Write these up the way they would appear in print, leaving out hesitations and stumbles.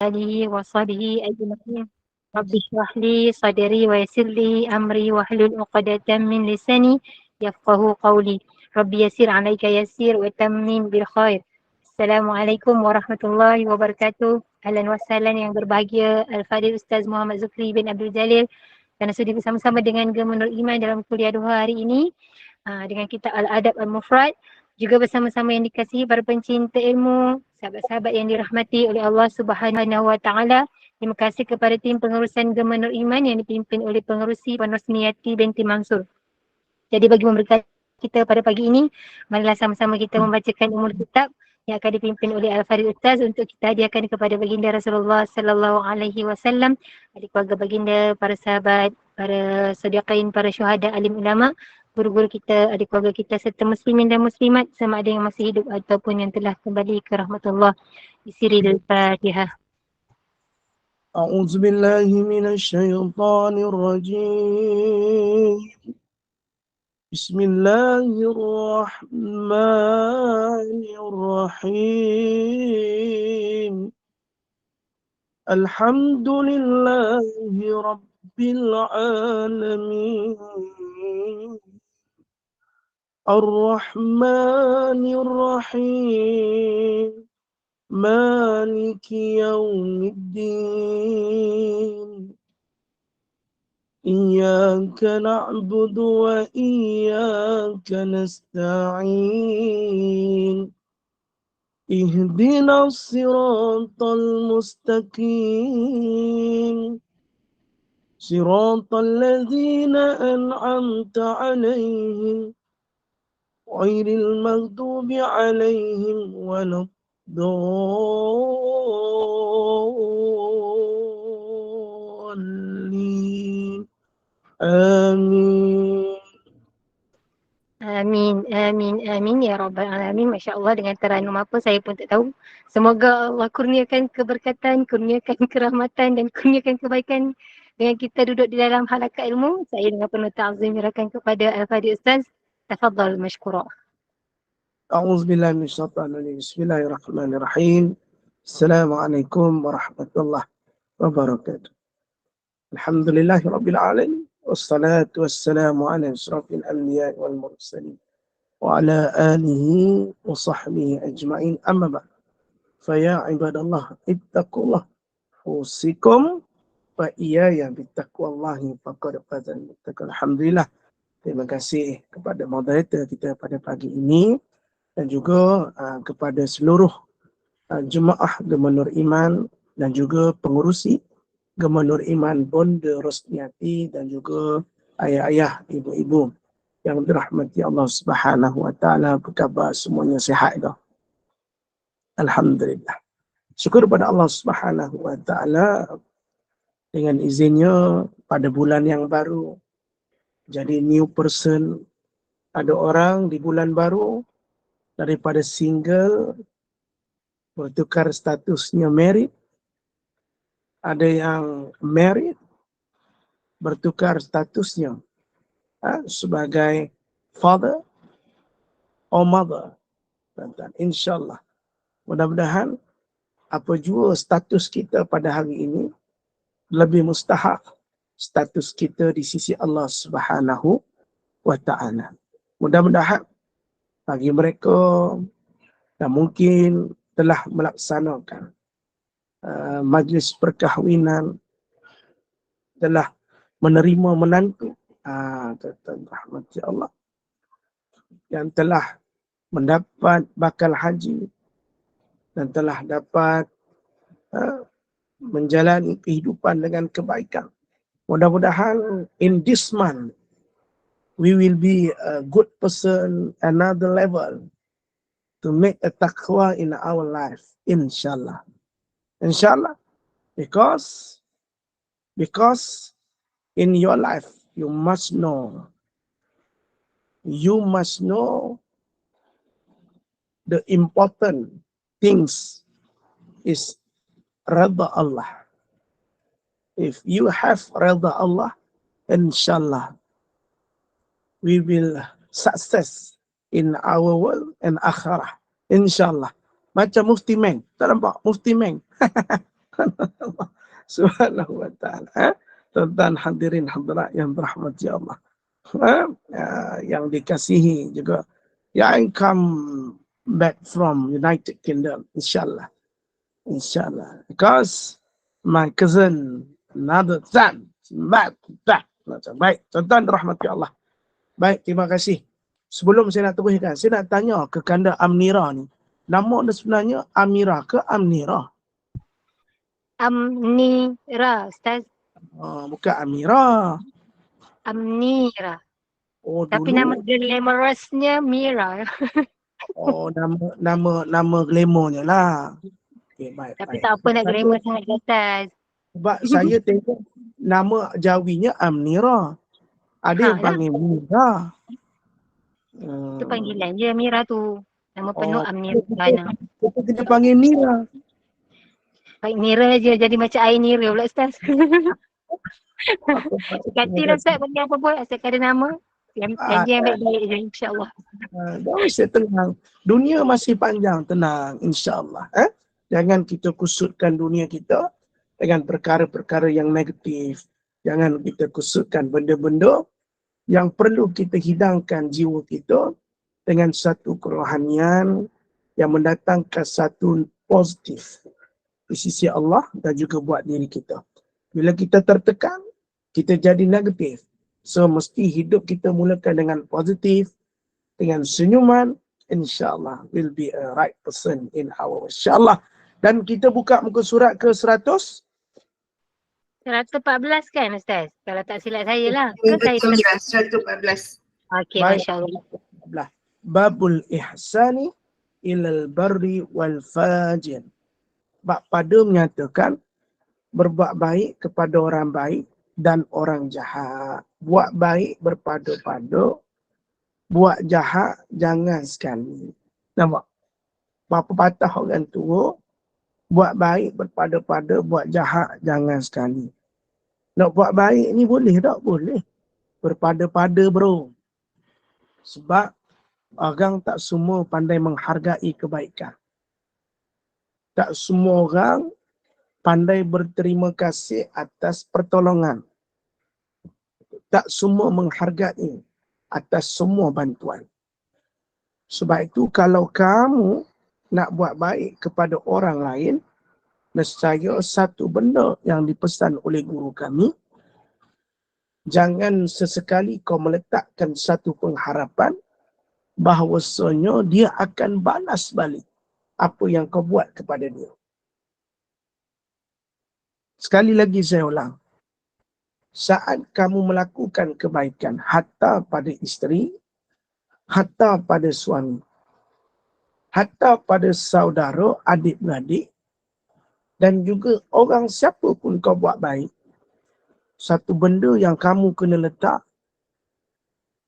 آله وصحبه أجمعين. رب اشرح لي صدري ويسر لي أمري واحلل عقدة من لساني يفقه قولي. رب يسر عليك يسير وتمم بالخير. Assalamualaikum warahmatullahi wabarakatuh. Ahlan wa sahlan yang berbahagia Al-Fadhil Ustaz Muhammad Zukri bin Abdul Jalil kerana sudi bersama-sama dengan Gemenur Iman dalam kuliah 2 hari ini dengan kitab Al-Adab Al-Mufrad, juga bersama-sama yang dikasihi para pencinta ilmu, sahabat-sahabat yang dirahmati oleh Allah Subhanahu Wa Taala. Terima kasih kepada tim pengurusan Gemenur Iman yang dipimpin oleh pengerusi Puan Rosniati binti Mansur. Jadi bagi memberkati kita pada pagi ini, marilah sama-sama kita membacakan umul kitab yang akan dipimpin oleh Al-Fadhil Ustaz untuk kita hadiahkan kepada baginda Rasulullah sallallahu alaihi wasallam, adik keluarga baginda, para sahabat, para sediqin, para syuhada, alim ulama, guru-guru kita, adik keluarga kita serta muslimin dan muslimat sama ada yang masih hidup ataupun yang telah kembali ke rahmatullah. Bisiri al-Fatihah. أعوذ بالله من الشيطان الرجيم بسم الله الرحمن الرحيم الحمد لله رب العالمين الرحمن الرحيم مالك يوم الدين إياك نعبد وإياك نستعين اهدنا الصراط المستقيم صراط الذين أنعمت عليهم غير المغضوب عليهم ولا الضالين آمين. Amin, amin, amin ya Rabbal Alamin. Masya Allah, dengan teranum apa saya pun tak tahu. Semoga Allah kurniakan keberkatan, kurniakan kerahmatan dan kurniakan kebaikan dengan kita duduk di dalam halaqah ilmu. Saya dengan penuh ta'zim menyerahkan kepada Al-Fadhil Ustaz. Tafadhal mashkura. أعوذ بالله من الشيطان الرجيم بسم الله الرحمن الرحيم السلام عليكم ورحمة الله وبركاته الحمد لله رب العالمين والصلاة والسلام على أشرف الأنبياء والمرسلين وعلى آله وصحبه أجمعين أما بعد فيا عباد الله اتقوا الله أوصيكم وإياي بتقوى الله فقد فاز المتقون. Alhamdulillah, terima kasih kepada moderator kita pada pagi ini dan juga kepada seluruh jemaah Gemenur Iman dan juga pengurusi Gemenur Iman Bonda Rosniati dan juga ayah-ayah, ibu-ibu yang dirahmati Allah Subhanahu Wa Taala. Apa khabar semuanya, sihat dah? Alhamdulillah. Syukur pada Allah Subhanahu Wa Taala dengan izinnya pada bulan yang baru jadi new person. Ada orang di bulan baru daripada single bertukar statusnya married. Ada yang married bertukar statusnya sebagai father or mother. Dan insyaAllah mudah-mudahan apa jua status kita pada hari ini lebih mustahak status kita di sisi Allah Subhanahu Wa Taala. Mudah-mudahan bagi mereka yang mungkin telah melaksanakan majlis perkahwinan, telah menerima menantu, rahmati Allah, yang telah mendapat bakal haji dan telah dapat menjalani kehidupan dengan kebaikan. Mudah-mudahan in this month we will be a good person, another level to make a taqwa in our life, inshallah. Inshallah, because in your life you must know the important things is redha Allah. If you have redha Allah, inshallah we will success in our world and akhirah, inshallah. Macam Mufti Meng, tak nampak Mufti Meng? Subhanahu wa ta'ala. Tuan-tuan hadirin hadirat yang dirahmati Allah. Yang dikasihi juga. I come back from United Kingdom, insyaAllah. Inshallah. Because my cousin, another son, back. Baik, tuan-tuan dirahmati Allah. Baik, terima kasih. Sebelum saya nak teruskan, saya nak tanya ke Kanda Amnira ni. Nama dia sebenarnya Amira ke Amnira? Amnira, Ustaz. Bukan Amira. Amnira. Oh, Tapi dulu. nama glamourous-nya Mira. Oh, nama glamournya lah. Okay, baik. Tapi tak apa nak glamour sangat, Ustaz. Sebab saya tengok nama Jawinya Amnira. Ada yang panggil Mira. Itu panggilan je Mira tu. Nama penuh Amnira. Kita panggil Mira. Baik, Mira je jadi macam air Nira pula, Ustaz. Gantilah Ustaz bagi apa pun asalkan ada nama. Janji yang baik-baik je, insyaAllah. Dah mesti tenang. Dunia masih panjang, tenang, insyaAllah. Jangan kita kusutkan dunia kita dengan perkara-perkara yang negatif. Jangan kita kusutkan benda-benda yang perlu kita hidangkan jiwa kita dengan satu kerohanian yang mendatangkan satu positif di sisi Allah dan juga buat diri kita. Bila kita tertekan, kita jadi negatif. So, mesti hidup kita mulakan dengan positif, dengan senyuman, insyaAllah will be a right person in our world. InsyaAllah. Dan kita buka muka surat ke 100? 114 kan, Ustaz? Kalau tak silap saya lah. Ke Betul, saya 114. Okey, Baik. masya-Allah. Babul ihsani ilal barri wal fajir. Bab pada menyatakan berbuat baik kepada orang baik dan orang jahat. Buat baik berpada-pada, buat jahat jangan sekali. Nampak? Bapa patah orang tua, buat baik berpada-pada, buat jahat jangan sekali. Nak buat baik ni boleh tak? Boleh. Berpada-pada bro. Sebab orang tak semua pandai menghargai kebaikan. Tak semua orang pandai berterima kasih atas pertolongan. Tak semua menghargai atas semua bantuan. Sebab itu kalau kamu nak buat baik kepada orang lain, nescaya satu benda yang dipesan oleh guru kami, jangan sesekali kau meletakkan satu pengharapan bahawasanya dia akan balas balik apa yang kau buat kepada dia. Sekali lagi saya ulang. Saat kamu melakukan kebaikan hatta pada isteri, hatta pada suami, hatta pada saudara, adik-beradik, dan juga orang siapa pun kau buat baik, satu benda yang kamu kena letak,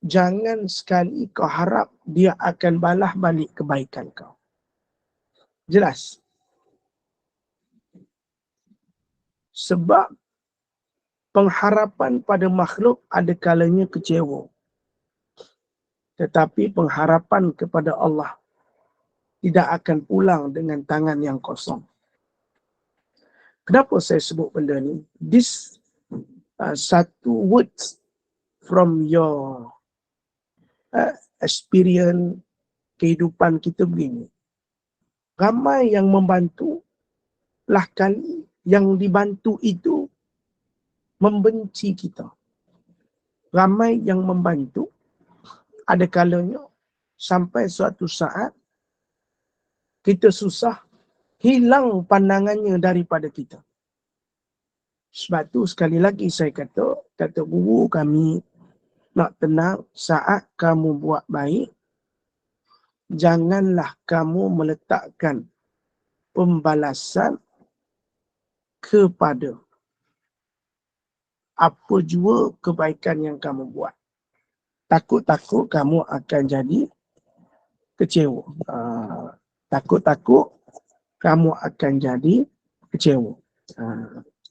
jangan sekali kau harap dia akan balas balik kebaikan kau. Jelas? Sebab pengharapan pada makhluk ada kalanya kecewa. Tetapi pengharapan kepada Allah tidak akan pulang dengan tangan yang kosong. Kenapa saya sebut benda ni? This satu words from your experience kehidupan kita begini. Ramai yang membantu, lah kali yang dibantu itu membenci kita. Ramai yang membantu, ada kalanya sampai suatu saat kita susah, hilang pandangannya daripada kita. Sebab tu sekali lagi saya kata guru kami, nak tenang, saat kamu buat baik, janganlah kamu meletakkan pembalasan kepada apa jua kebaikan yang kamu buat. Takut-takut kamu akan jadi kecewa. Takut-takut kamu akan jadi kecewa.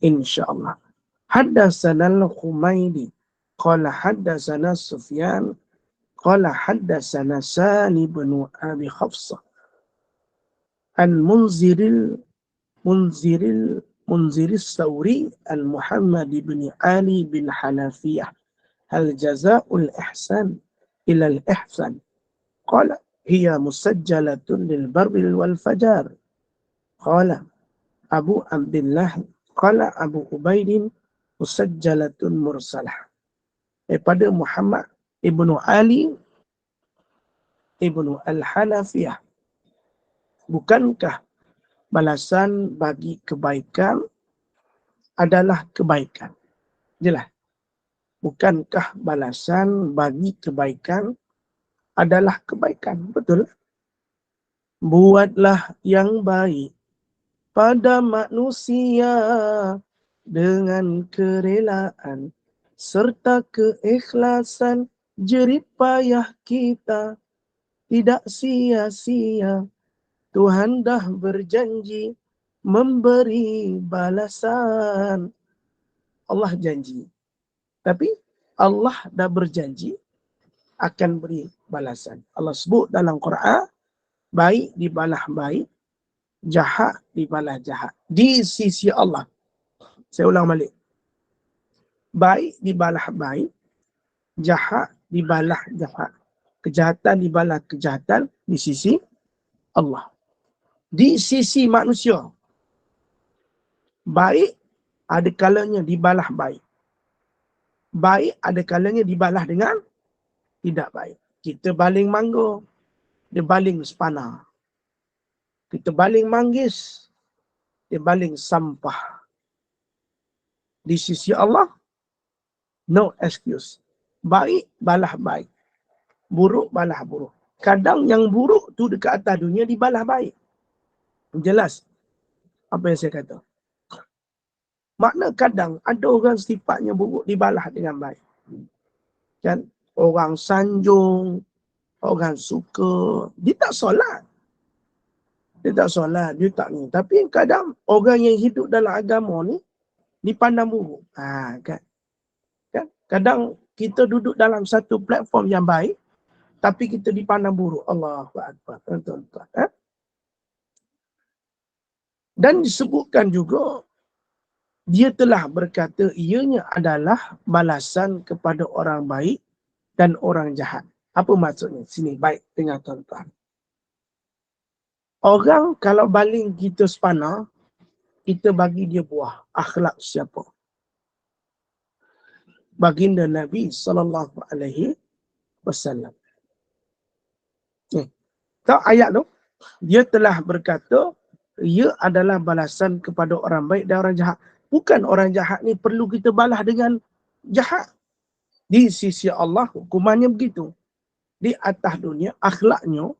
InsyaAllah. Haddatsana al-Humaydi qala haddatsana Sufyan qala haddatsana Sani bin Abi Hafsah al-Munziril Munziris Sauri Al-Muhammad bin Ali bin Hanafiyah. Hal jaza'ul ihsan ilal ihsan. Qala hiya musajjalatun lil barri wal fajar. Qala Abu Abdullah. Qala Abu Ubaidin musajjalatun mursalah. Daripada Muhammad ibnu Ali ibnu Al-Hanafiyah. Bukankah balasan bagi kebaikan adalah kebaikan? Jelas. Bukankah balasan bagi kebaikan adalah kebaikan? Betul. Buatlah yang baik pada manusia dengan kerelaan serta keikhlasan, jerih payah kita tidak sia-sia. Tuhan dah berjanji memberi balasan. Allah janji. Tapi Allah dah berjanji akan beri balasan. Allah sebut dalam Quran, baik dibalas baik, jahat dibalas jahat. Di sisi Allah. Saya ulang balik. Baik dibalas baik, jahat dibalas jahat. Kejahatan dibalas kejahatan di sisi Allah. Di sisi manusia, baik ada kalanya dibalas baik. Baik ada kalanya dibalas dengan tidak baik. Kita baling mangga, dia baling sepana. Kita baling manggis, dia baling sampah. Di sisi Allah, no excuse. Baik balas baik, buruk balas buruk. Kadang yang buruk tu dekat atas dunia dibalas baik. Jelas apa yang saya kata. Makna kadang ada orang sifatnya buruk dibalas dengan baik. Kan? Orang sanjung, orang suka, dia tak solat. Dia tak solat, dia tak ni. Tapi kadang orang yang hidup dalam agama ni dipandang buruk. Kan? Kadang kita duduk dalam satu platform yang baik, tapi kita dipandang buruk. Allahu Akbar. Tuan-tuan. Dan disebutkan juga, dia telah berkata ianya adalah balasan kepada orang baik dan orang jahat. Apa maksudnya? Sini, baik dengar tuan-tuan. Orang kalau baling kita sepana, kita bagi dia buah. Akhlak siapa? Baginda Nabi SAW. Tahu ayat tu? Dia telah berkata, ia adalah balasan kepada orang baik dan orang jahat. Bukan orang jahat ni perlu kita balas dengan jahat. Di sisi Allah, hukumannya begitu. Di atas dunia, akhlaknya,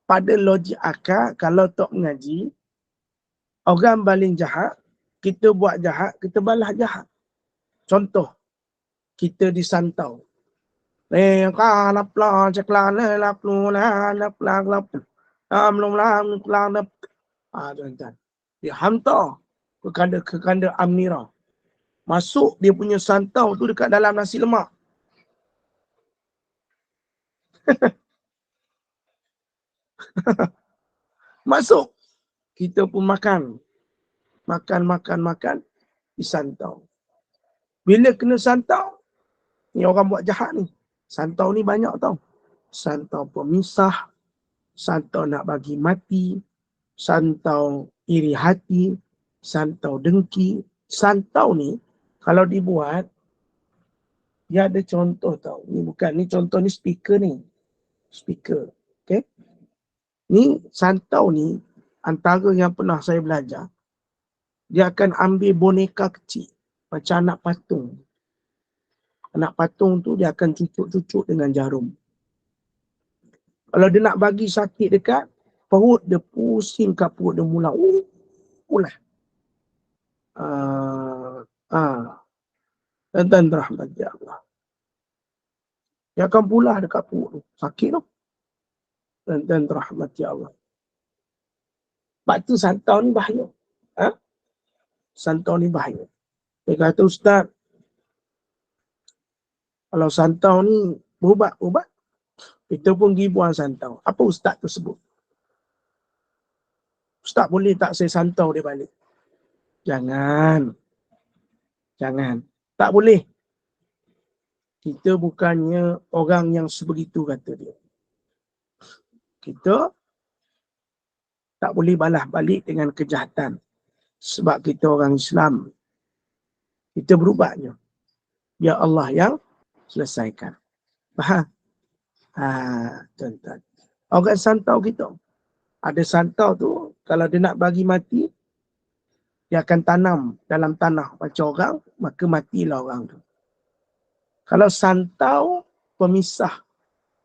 pada logik akal, kalau tak mengaji, orang baling jahat, kita buat jahat, kita balas jahat. Contoh, kita disantau. Tuan-tuan. Dia hantar ke kanda Amnira. Masuk dia punya santau tu dekat dalam nasi lemak. Masuk. Kita pun makan. Makan. Disantau. Bila kena santau, ni orang buat jahat ni. Santau ni banyak tau. Santau pemisah. Santau nak bagi mati. Santau iri hati. Santau dengki. Santau ni, kalau dibuat, dia ada contoh tau. Ni bukan, ni contoh ni speaker ni. Speaker. Okay. Ni santau ni, antara yang pernah saya belajar, dia akan ambil boneka kecil. Macam anak patung. Anak patung tu dia akan cucuk-cucuk dengan jarum. Kalau dia nak bagi sakit dekat perut, dia pusing kat perut, dia mula. Ulah. Dan rahmat ya Allah. Dia akan pulah dekat perut tu. Sakit tu. Dan rahmat ya Allah. Sebab tu santau ni bahaya. Santau ni bahaya. Dia kata, Ustaz, kalau santau ni berubat, kita pun pergi buang santau. Apa Ustaz tu sebut? Ustaz boleh tak saya santau dia balik? Jangan. Tak boleh. Kita bukannya orang yang sebegitu, kata dia. Kita tak boleh balas balik dengan kejahatan. Sebab kita orang Islam. Kita berubatnya. Biar Allah yang selesaikan. Faham? Tuan-tuan. Orang santau kita. Ada santau tu, kalau dia nak bagi mati, dia akan tanam dalam tanah macam orang, maka matilah orang tu. Kalau santau, pemisah,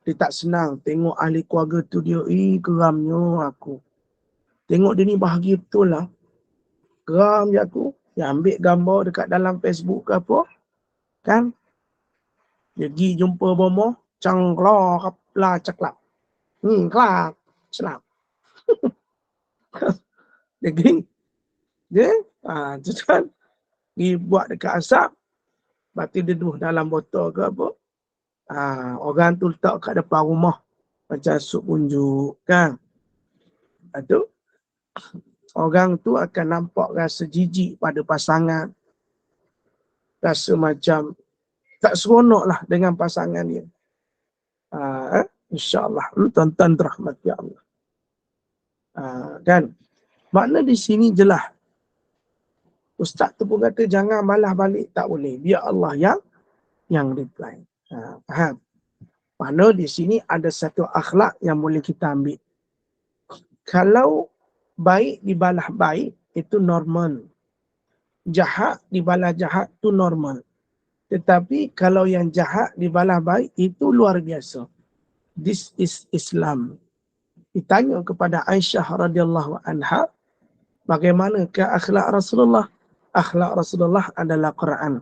dia tak senang. Tengok ahli keluarga tu dia, geramnya aku. Tengok dia ni bahagia betul lah. Geram je aku. Dia ambil gambar dekat dalam Facebook ke apa. Kan? Dia pergi jumpa bomoh, cangklok, lah caklap. Kelak, selap. Dia pergi, dia, tu kan, pergi buat dekat asap, lepas tu dia duduk dalam botol ke apa. Orang tu letak kat depan rumah, macam sup unjuk, kan. Lepas tu, orang tu akan nampak rasa jijik pada pasangan. Rasa macam tak seronok lah dengan pasangan dia. InsyaAllah. Tuan-tuan rahmati Allah. Kan? Makna di sini jelas. Ustaz tu pun kata jangan malah balik. Tak boleh. Biar Allah yang reply. Faham? Makna di sini ada satu akhlak yang boleh kita ambil. Kalau baik dibalas baik, itu normal. Jahat dibalas jahat, itu normal. Tetapi kalau yang jahat dibalas baik, itu luar biasa. This is Islam. Ditanya kepada Aisyah radhiyallahu anha, bagaimanakah akhlak Rasulullah? Akhlak Rasulullah adalah Quran.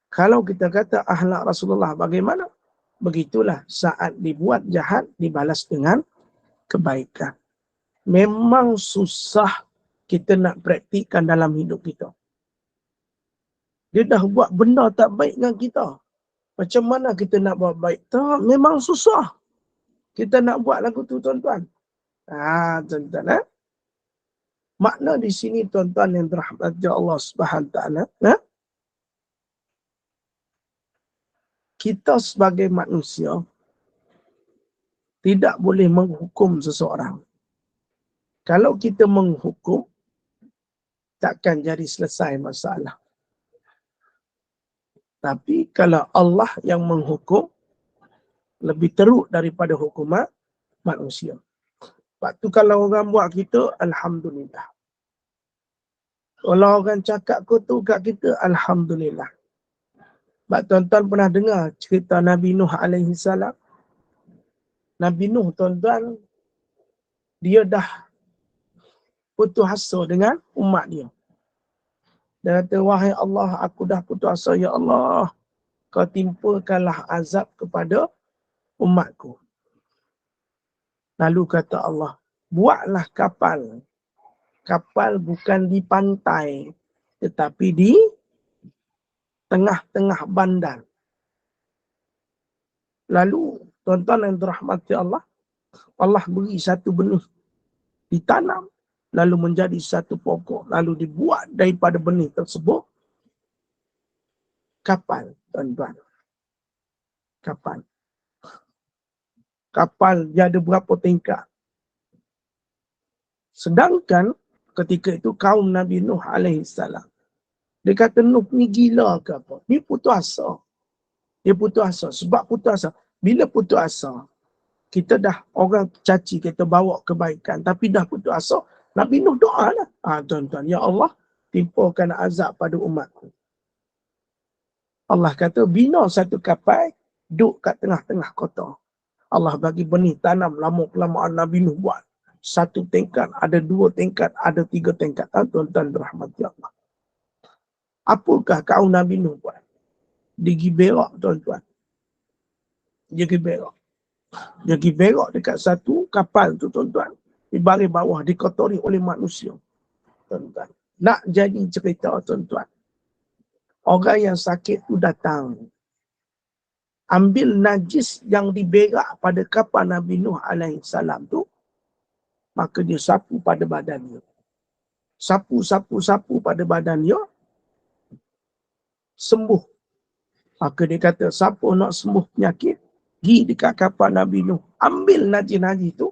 Kalau kita kata akhlak Rasulullah bagaimana? Begitulah saat dibuat jahat dibalas dengan kebaikan. Memang susah kita nak praktikkan dalam hidup kita. Dia dah buat benda tak baik dengan kita. Macam mana kita nak buat baik? Tak, memang susah. Kita nak buat lagu tu, tuan-tuan. Tuan-tuan. Makna di sini, tuan-tuan yang dirahmati Allah Subhanahu Taala, kita sebagai manusia tidak boleh menghukum seseorang. Kalau kita menghukum, takkan jadi selesai masalah. Tapi kalau Allah yang menghukum, lebih teruk daripada hukuman manusia. Sebab tu kalau orang buat kita, Alhamdulillah. Kalau orang cakap kutuk kat kita, Alhamdulillah. Sebab tuan-tuan pernah dengar cerita Nabi Nuh alaihi salam. Nabi Nuh, tuan-tuan, dia dah putus asa dengan umat dia. Dia kata, wahai Allah, aku dah putus asa, ya Allah. Kau timpakanlah azab kepada umatku. Lalu kata Allah, buatlah kapal. Kapal bukan di pantai, tetapi di tengah-tengah bandar. Lalu, tuan-tuan yang dirahmati Allah, Allah beri satu benih, ditanam, lalu menjadi satu pokok, lalu dibuat daripada benih tersebut kapal, tuan-tuan. Kapal. Kapal dia ada berapa tingkat. Sedangkan ketika itu kaum Nabi Nuh alaihi salam, dia kata Nuh ni gila ke apa? Ni putus asa. Dia putus asa. Sebab putus asa. Bila putus asa, kita dah orang caci, kita bawa kebaikan. Tapi dah putus asa, Nabi Nuh doa lah. Tuan-tuan, ya Allah, timpakan azab pada umatku. Allah kata, bina satu kapal, duduk kat tengah-tengah kota. Allah bagi benih tanam, lama-kelamaan Nabi Nuh buat. Satu tingkat, ada dua tingkat, ada tiga tingkat. Tuan-tuan berahmati Allah. Apakah kaum Nabi Nuh buat? Dia pergi berak, tuan-tuan. Dia pergi berak. Dia pergi berak dekat satu kapal tu, tuan-tuan. Di baris bawah, dikotori oleh manusia. Tuan-tuan. Nak jadi cerita, tuan-tuan. Orang yang sakit tu datang. Ambil najis yang diberak pada kapal Nabi Nuh alaihi salam tu. Maka dia sapu pada badan dia. sapu pada badan dia, sembuh. Maka dia kata, siapa nak sembuh penyakit, pergi dekat kapal Nabi Nuh, ambil najis-najis tu,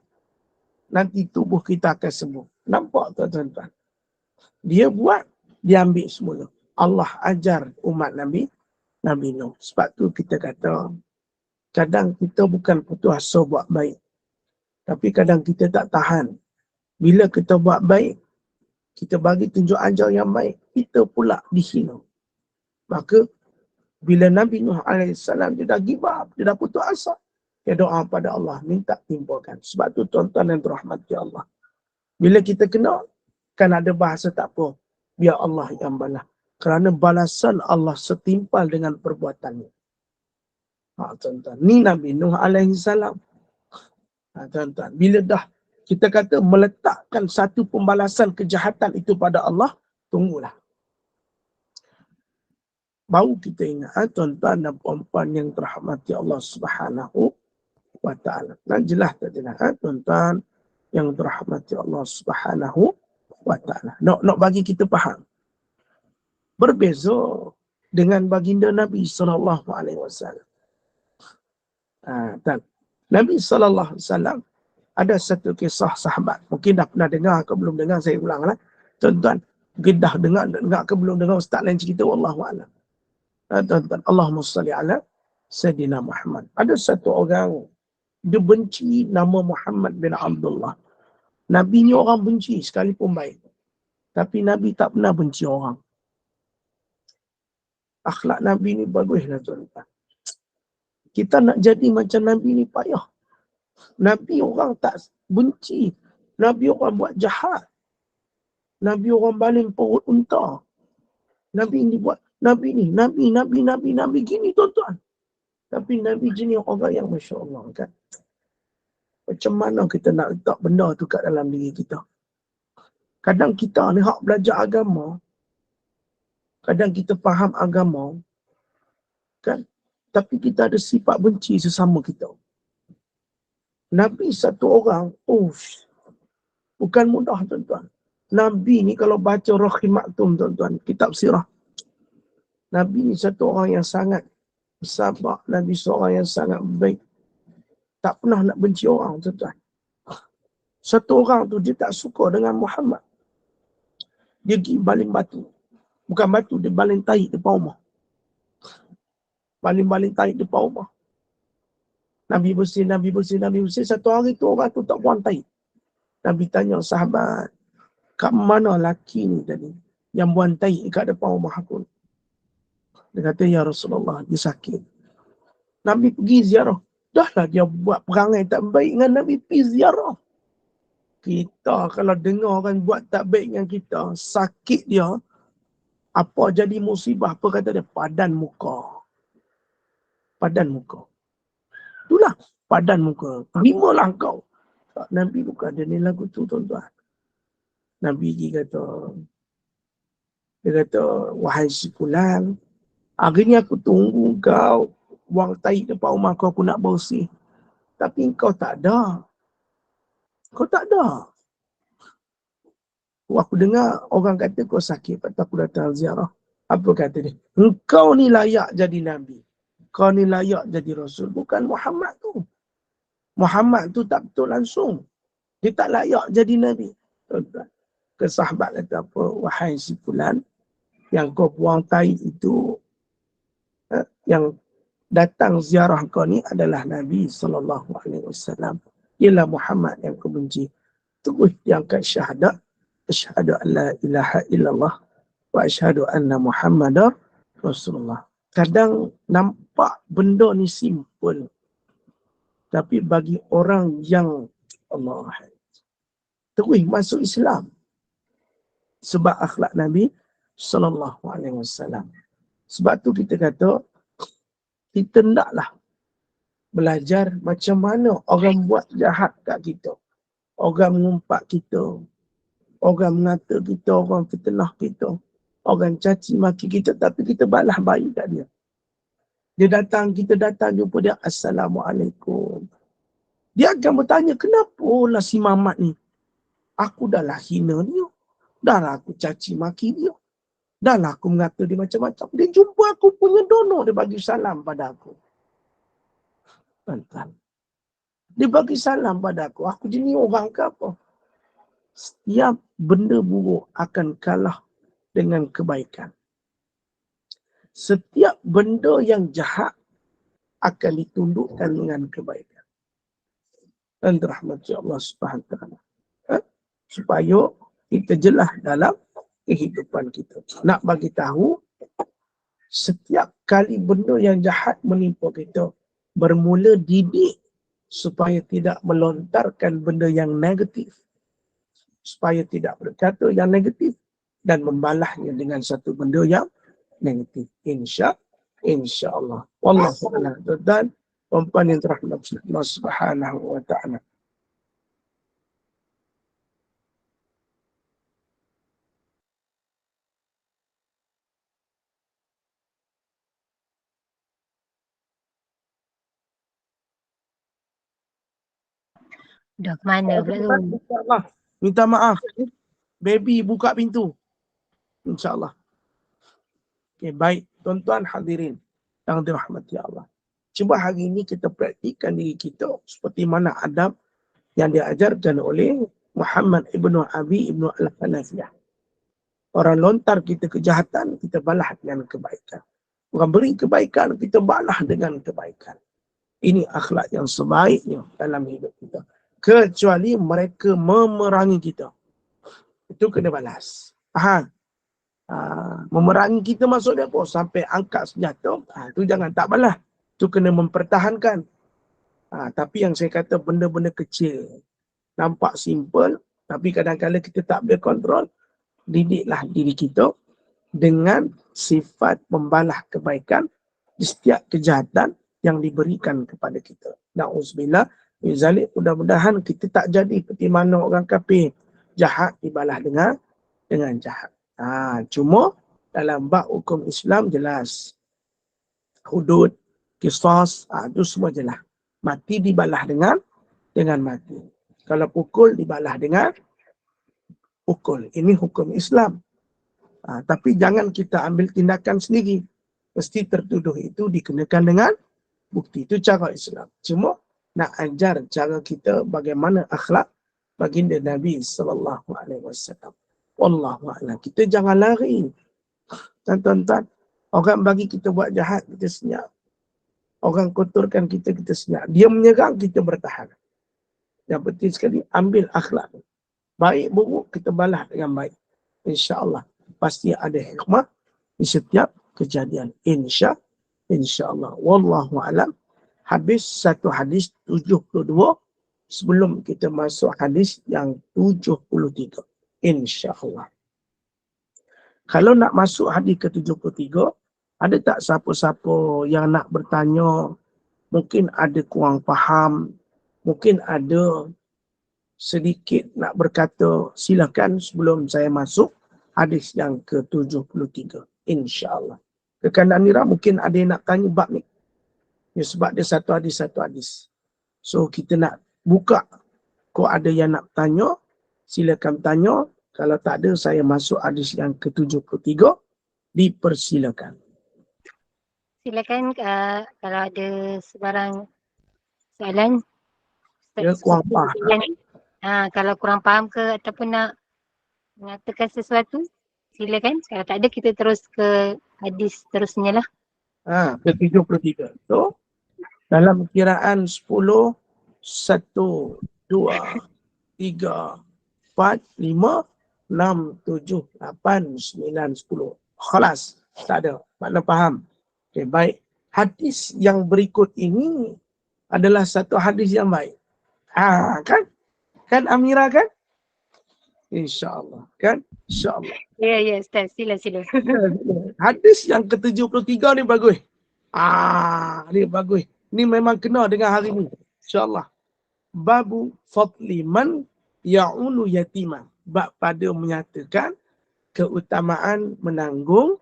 nanti tubuh kita akan sembuh. Nampak tak tuan-tuan? Dia buat, dia ambil semula. Allah ajar umat Nabi Nuh. Sebab tu kita kata, kadang kita bukan putus asa buat baik, tapi kadang kita tak tahan. Bila kita buat baik, kita bagi tunjuk ajar yang baik, kita pula dihina. Maka bila Nabi Nuh AS dia dah give up, dia dah putus asa, dia doa pada Allah, minta timbulkan. Sebab tu tuan-tuan yang dirahmati Allah, bila kita kena, kan ada bahasa tak apa, biar Allah yang balas. Kerana balasan Allah setimpal dengan perbuatannya. Tuan-tuan, ni Nabi Nuh AS. Tuan-tuan, bila dah kita kata meletakkan satu pembalasan kejahatan itu pada Allah, tunggulah. Baru kita ingat, tuan-tuan dan puan-puan yang terhormati Allah Subhanahu wa ta'ala. Dan jelas tak jelas, tuan-tuan yang terhormati Allah Subhanahu wa ta'ala. Nak bagi kita faham. Berbeza dengan baginda Nabi SAW. Nabi SAW ada satu kisah sahabat. Mungkin dah pernah dengar ke belum dengar, saya ulanglah. Tuan-tuan, mungkin dah dengar ke belum dengar ustaz lain cerita, wallahualam. Tuan-tuan, Allahumma salli ala Sayyidina Muhammad. Ada satu orang, dia benci nama Muhammad bin Abdullah. Nabi ni orang benci sekalipun baik. Tapi Nabi tak pernah benci orang. Akhlak Nabi ni baguslah tuan-tuan. Kita nak jadi macam Nabi ni payah. Nabi orang tak benci. Nabi orang buat jahat. Nabi orang baling perut unta. Nabi ni buat, Nabi gini tuan-tuan. Tapi Nabi jenis orang yang Masya Allah kan. Macam mana kita nak letak benda tu kat dalam diri kita? Kadang kita ni hak belajar agama. Kadang kita faham agama. Kan? Tapi kita ada sifat benci sesama kita. Nabi satu orang, bukan mudah tuan-tuan. Nabi ni kalau baca Rakhim Maktum tuan-tuan, kitab sirah. Nabi ni satu orang yang sangat bersabar. Nabi seorang yang sangat baik. Tak pernah nak benci orang tuan-tuan. Satu orang tu dia tak suka dengan Muhammad. Dia pergi baling batu. Bukan batu, dia baling tahi depan rumah. Baling tahi depan rumah. Nabi bersih. Satu hari tu orang tu tak buang tahi. Nabi tanya sahabat, kat mana laki ni tadi yang buang tahi kat depan rumah aku? Dia kata, ya Rasulullah, dia sakit. Nabi pergi ziarah. Dahlah dia buat perangai tak baik dengan Nabi, pergi ziarah. Kita kalau dengar orang buat tak baik dengan kita, sakit dia, apa jadi musibah, apa kata dia? Padan muka. Itulah padan muka. Terimalah kau. Nabi bukan ada ni lagu tu tuan-tuan. Nabi dia kata, wahai si fulan, hari ni aku tunggu kau buang tahi depan rumah aku nak bersih. Tapi kau tak ada. Aku dengar orang kata kau sakit, lepas aku datang ziarah. Apa kata dia? Engkau ni layak jadi Nabi. Kau ni layak jadi Rasul. Bukan Muhammad tu. Muhammad tu tak betul langsung. Dia tak layak jadi Nabi. Ke sahabat kata apa? Wahai si fulan, yang kau buang tahi itu, yang datang ziarah kau ni adalah Nabi SAW. Ialah Muhammad yang kau benci. Terus dia angkat syahadat. Asyhadu an la ilaha illallah wa asyhadu anna Muhammadar Rasulullah. Kadang nampak benda ni simple. Tapi bagi orang yang Allah terus masuk Islam. Sebab akhlak Nabi SAW. Sebab tu kita kata, kita hendaklah belajar macam mana orang buat jahat kat kita. Orang mengumpat kita. Orang mengata kita, orang fitnah kita. Orang caci maki kita, tapi kita balas baik kat dia. Kita datang jumpa dia, Assalamualaikum. Dia akan bertanya, kenapa lah si Mamat ni? Aku dah lah hina dia. Dah lah aku caci maki dia. Dah lah aku mengata dia macam-macam. Dia jumpa aku punya donor, dia bagi salam pada aku. Tuan-tuan. Dia bagi salam pada aku. Aku jenis orang ke apa? Setiap benda buruk akan kalah dengan kebaikan. Setiap benda yang jahat akan ditundukkan dengan kebaikan. Dan rahmat Allah Subhanahu Wa Taala. Supaya kita jelas dalam kehidupan kita. Nak bagi tahu, setiap kali benda yang jahat menimpa kita, bermula didik supaya tidak melontarkan benda yang negatif. Supaya tidak berkata yang negatif dan membalahnya dengan satu benda yang negatif. InsyaAllah. Wallahu a'lam. Dan perempuan yang terhadap Allah Subhanahu Wa Taala. Dah ke mana pula tu? InsyaAllah. Minta maaf. Baby buka pintu. InsyaAllah. Okay, baik. Tuan-tuan hadirin yang dirahmati Allah. Cuba hari ini kita praktikkan diri kita seperti mana adab yang diajarkan oleh Muhammad ibnu Abi ibnu Al-Hanafiyah. Orang lontar kita kejahatan, kita balah dengan kebaikan. Orang beri kebaikan, kita balah dengan kebaikan. Ini akhlak yang sebaiknya dalam hidup kita. Kecuali mereka memerangi kita. Itu kena balas. Faham? Memerangi kita maksudnya apa? Sampai angkat senjata, itu jangan tak balas. Itu kena mempertahankan. Tapi yang saya kata benda-benda kecil, nampak simple, tapi kadang-kadang kita tak boleh kontrol, didiklah diri kita dengan sifat membalas kebaikan di setiap kejahatan yang diberikan kepada kita. Na'udzubillah, mudah-mudahan kita tak jadi seperti mana orang kafir, jahat dibalas dengan jahat. Cuma dalam bab hukum Islam jelas. Hudud, qisas, itu semua jelas. Mati dibalas dengan mati. Kalau pukul dibalas dengan pukul. Ini hukum Islam. Tapi jangan kita ambil tindakan sendiri. Mesti tertuduh itu dikenakan dengan bukti. Itu cara Islam. Cuma nak ajar cara kita bagaimana akhlak baginda Nabi SAW. Wallahu a'lam. Kita jangan lari. Tuan-tuan, orang bagi kita buat jahat, kita senyap. Orang kotorkan kita, kita senyap. Dia menyerang, kita bertahan. Yang penting sekali, ambil akhlak. Baik buruk, kita balas dengan baik. InsyaAllah. Pasti ada hikmah di setiap kejadian. InsyaAllah. Wallahu a'lam. Habis satu hadis 72 sebelum kita masuk hadis yang 73. InsyaAllah. Kalau nak masuk hadis ke-73, ada tak siapa-siapa yang nak bertanya, mungkin ada kurang faham, mungkin ada sedikit nak berkata, silakan sebelum saya masuk hadis yang ke-73. InsyaAllah. Rekan Anira mungkin ada yang nak tanya bab ni. Ya, sebab dia satu hadis. So kita nak buka. Kalau ada yang nak tanya, silakan tanya. Kalau tak ada, saya masuk hadis yang ke-73. Dipersilakan. Silakan kalau ada sebarang soalan. Ya, kurang faham. Kalau kurang faham ke ataupun nak mengatakan sesuatu, silakan. Kalau tak ada, kita terus ke hadis terusnya lah. Ke-73. So, dalam kiraan 10, 1, 2, 3, 4, 5, 6, 7, 8, 9, 10. Khalas. Tak ada. Makna faham. Okay, baik. Hadis yang berikut ini adalah satu hadis yang baik. Kan? Kan Amira kan? InsyaAllah. Kan? InsyaAllah. Ya, Ustaz. Sila. Hadis yang ke-73 ni bagus. Ni bagus. Ni memang kena dengan hari ni. InsyaAllah. Babu fadli man ya'ulu yatiman. Bab pada menyatakan keutamaan menanggung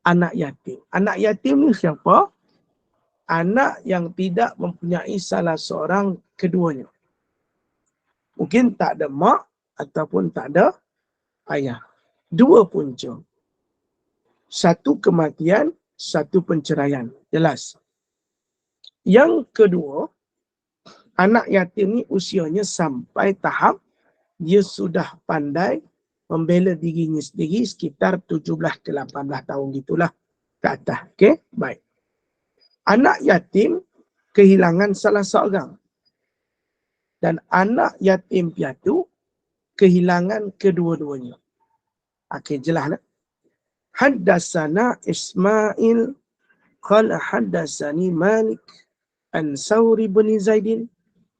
anak yatim. Anak yatim ni siapa? Anak yang tidak mempunyai salah seorang keduanya. Mungkin tak ada mak ataupun tak ada ayah. Dua punca. Satu kematian, satu penceraian. Jelas. Yang kedua, anak yatim ni usianya sampai tahap dia sudah pandai membela dirinya sendiri sekitar 17 ke 18 tahun gitulah ke atas. Okey, baik. Anak yatim kehilangan salah seorang. Dan anak yatim piatu kehilangan kedua-duanya. Okey, jelas tak? Haddatsana Ismail qala haddatsani Malik an Sauri bin Zaidin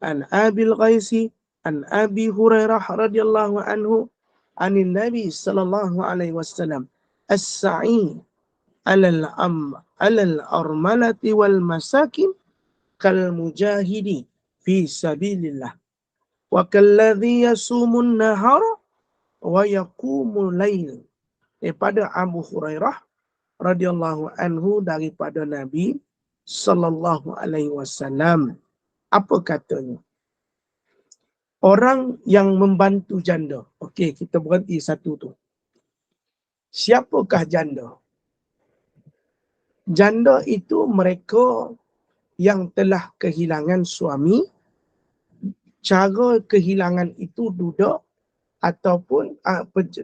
an Abil Ghaisi an Abi Hurairah radhiyallahu anhu anin Nabi sallallahu alaihi wasallam as-sa'i alal armalati wal masakin kal mujahidi fi sabilillah wa kalladhi yasumun nahara wa yaqumul lail. Daripada Abu Hurairah radhiyallahu anhu daripada Nabi sallallahu alaihi wasallam. Apa katanya? Orang yang membantu janda. Okey, kita berhenti satu tu. Siapakah janda? Janda itu mereka yang telah kehilangan suami. Cara kehilangan itu duduk ataupun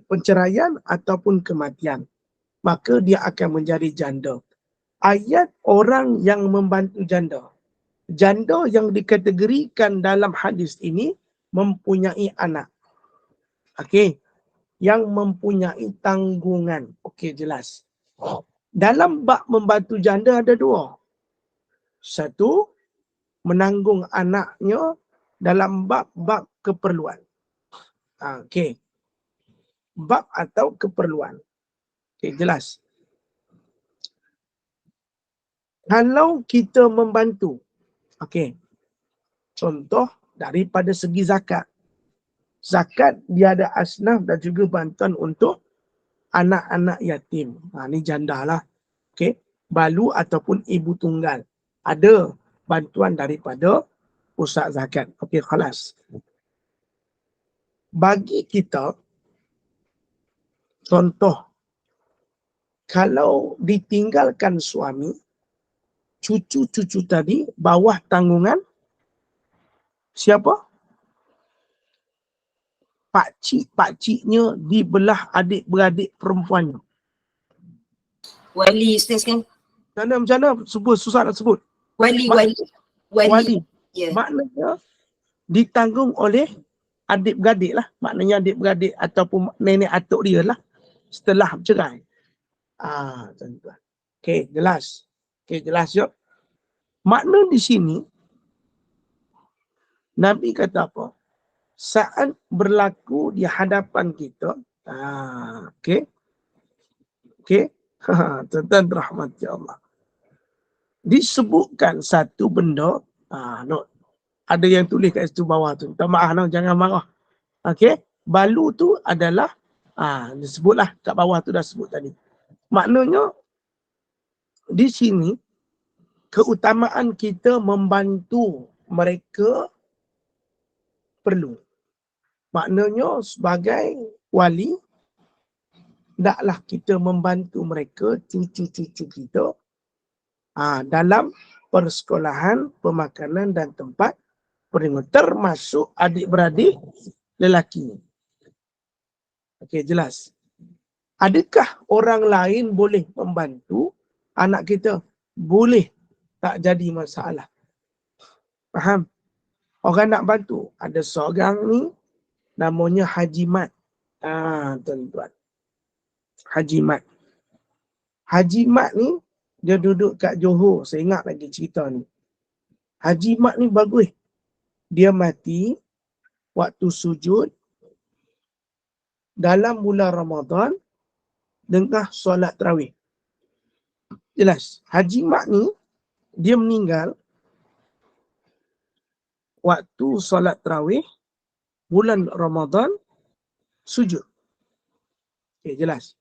penceraian ataupun kematian. Maka dia akan menjadi janda. Ayat orang yang membantu janda. Janda yang dikategorikan dalam hadis ini mempunyai anak. Okey. Yang mempunyai tanggungan. Okey, jelas. Dalam bab membantu janda ada dua. Satu, menanggung anaknya dalam bab keperluan. Okey. Bab atau keperluan. Okey, jelas. Kalau kita membantu, okey. Contoh daripada segi zakat. Zakat dia ada asnaf dan juga bantuan untuk anak-anak yatim. Ni janda lah. Okey. Balu ataupun ibu tunggal. Ada bantuan daripada pusat zakat. Okey, khalas. Bagi kita, contoh, kalau ditinggalkan suami, cucu-cucu tadi bawah tanggungan siapa? Pakciknya dibelah adik-beradik perempuannya. Wali Ustaz kan? Macam mana? Susah nak sebut. Wali. Yeah. Maknanya ditanggung oleh adik-beradik lah. Maknanya adik-beradik ataupun nenek atuk dia lah. Setelah bercerai. Tuan-tuan. Okey, jelas. Okey, jelas yuk. Makna di sini, Nabi kata apa? Saat berlaku di hadapan kita. Okey. Okey. Tuan-tuan rahmati Allah. Disebutkan satu benda. Ada yang tulis kat situ bawah tu. Minta maaf, jangan marah. Okey. Balu tu adalah, disebutlah kat bawah tu dah sebut tadi. Maknanya, di sini, keutamaan kita membantu mereka perlu. Maknanya sebagai wali, hendaklah kita membantu mereka, cucu-cucu kita, dalam persekolahan, pemakanan dan tempat peringatan, termasuk adik-beradik lelaki. Okey, jelas. Adakah orang lain boleh membantu anak kita? Boleh. Tak jadi masalah. Faham? Orang nak bantu. Ada seorang ni namanya Haji Mat. Tuan-tuan. Haji Mat. Haji Mat ni dia duduk kat Johor. Saya ingat lagi cerita ni. Haji Mat ni bagus. Dia mati waktu sujud dalam bulan Ramadan dengan solat tarawih. Jelas. Haji Mat ni dia meninggal waktu solat tarawih bulan Ramadan sujud. Okay, jelas.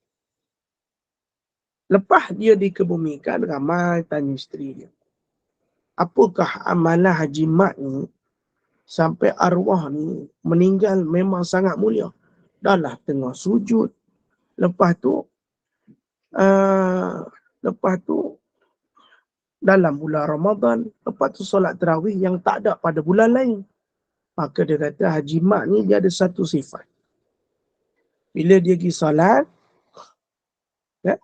Lepas dia dikebumikan, ramai tanya isteri dia. Apakah amalan Haji Mat ni sampai arwah ni meninggal memang sangat mulia? Dah lah tengah sujud. Lepas tu dalam bulan Ramadan, lepas tu solat tarawih yang tak ada pada bulan lain. Maka dia kata Haji Mak ni dia ada satu sifat. Bila dia pergi solat, ya,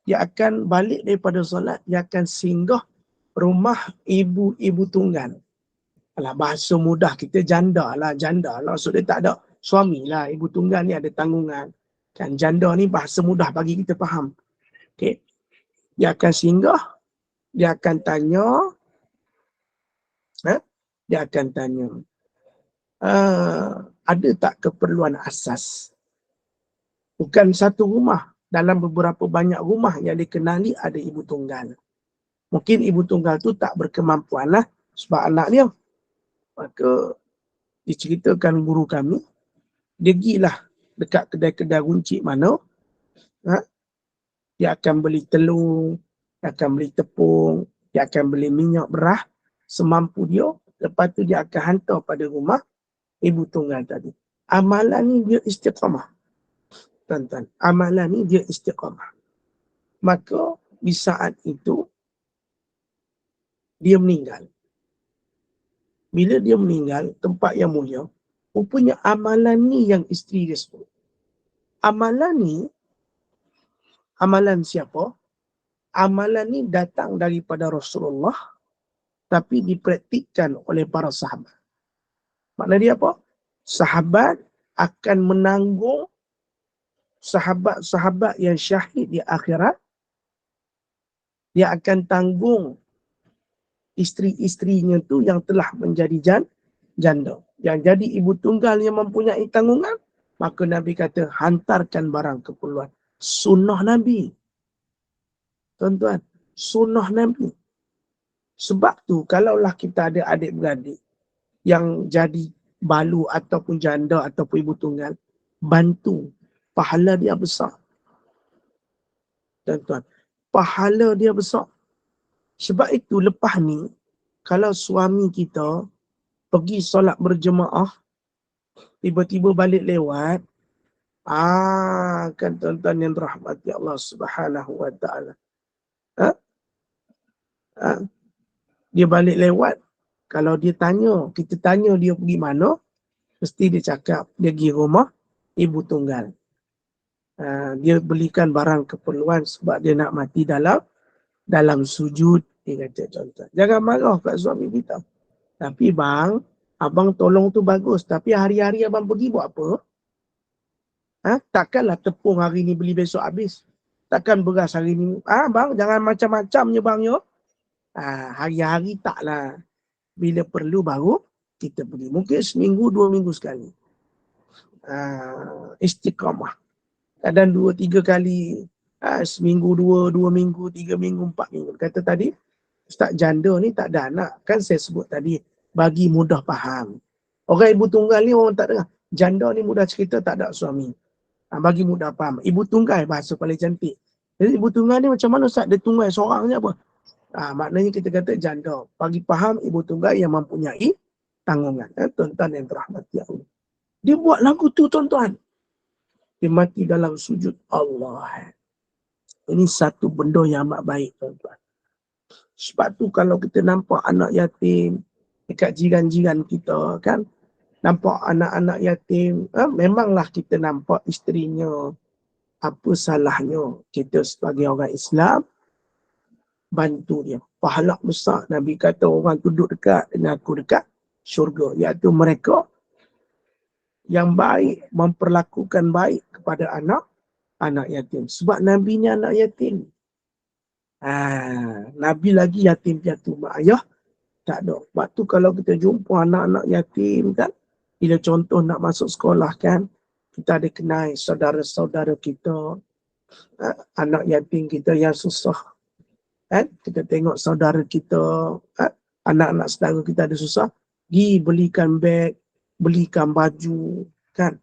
dia akan balik daripada solat, dia akan singgah rumah ibu-ibu tunggal. Alah, bahasa mudah kita janda lah. Maksud dia tak ada suami lah. Ibu tunggal ni ada tanggungan. Kan janda ni bahasa mudah bagi kita faham. Okay. Dia akan singgah, dia akan tanya, ada tak keperluan asas? Bukan satu rumah. Dalam beberapa banyak rumah yang dikenali ada ibu tunggal. Mungkin ibu tunggal tu tak berkemampuan lah sebab anak dia. Maka diceritakan guru kami, dia pergilah dekat kedai-kedai runcit mana, dia akan beli telur, dia akan beli tepung, dia akan beli minyak beras semampu dia. Lepas tu dia akan hantar pada rumah ibu tunggal tadi. Amalan ni dia istiqamah. Tuan-tuan, amalan ni dia istiqamah. Maka di saat itu dia meninggal. Bila dia meninggal, tempat yang mulia, rupanya amalan ni yang isteri dia sebut. Amalan ni, amalan siapa? Amalan ni datang daripada Rasulullah, tapi dipraktikkan oleh para sahabat. Makna dia apa? Sahabat akan menanggung sahabat-sahabat yang syahid di akhirat. Dia akan tanggung isteri-isterinya tu yang telah menjadi janda. Yang jadi ibu tunggal yang mempunyai tanggungan, maka Nabi kata hantarkan barang keperluan. Sunnah Nabi. Tuan-tuan, sunnah Nabi. Sebab tu kalaulah kita ada adik-beradik yang jadi balu ataupun janda ataupun ibu tunggal, bantu. Pahala dia besar. Tuan-tuan, pahala dia besar. Sebab itu lepas ni, kalau suami kita pergi solat berjemaah, tiba-tiba balik lewat, kan tuan-tuan yang dirahmati Allah Subhanahu wa taala. Dia balik lewat, kalau dia tanya, kita tanya dia pergi mana, mesti dia cakap dia pergi rumah ibu tunggal. Dia belikan barang keperluan sebab dia nak mati dalam sujud. Dia kata tuan-tuan, jangan marah kat suami kita. Tapi bang, abang tolong tu bagus, tapi hari-hari abang pergi buat apa? Takkanlah tepung hari ni beli besok habis. Takkan beras hari ni. Bang, jangan macam-macamnya bang yo. Hari-hari taklah. Bila perlu baru kita pergi. Mungkin seminggu, 2 minggu sekali. Istiqamah. Kadang 2-3 kali. Seminggu, 2 minggu, 3 minggu, 4 minggu. Kata tadi, Ustaz janda ni tak ada anak. Kan saya sebut tadi, bagi mudah faham. Orang ibu tunggal ni orang tak dengar. Janda ni mudah cerita tak ada suami. Bagi mudah faham. Ibu tunggal bahasa paling cantik. Jadi ibu tunggal ni macam mana Ustaz? Dia tunggal seorang je apa? Maknanya kita kata janda. Bagi faham ibu tunggal yang mempunyai tanggungan. Tuan-tuan yang dirahmati Allah. Dia buat lagu tu tuan-tuan. Dia mati dalam sujud Allah. Ini satu benda yang amat baik tuan-tuan. Sebab tu kalau kita nampak anak yatim dekat jiran-jiran kita kan, nampak anak-anak yatim, memanglah kita nampak isterinya. Apa salahnya kita sebagai orang Islam bantu dia. Pahala besar. Nabi kata orang duduk dekat dengan aku dekat syurga. Iaitu mereka yang baik, memperlakukan baik kepada anak yatim. Sebab Nabi ni anak yatim. Nabi lagi yatim piatu mak ayah tak ada. Sebab tu kalau kita jumpa anak-anak yatim kan, bila contoh nak masuk sekolah kan, kita ada kenal saudara-saudara kita, anak yatim kita yang susah. Kan? Kita tengok saudara kita, anak-anak saudara kita ada susah, pergi belikan beg, belikan baju, kan?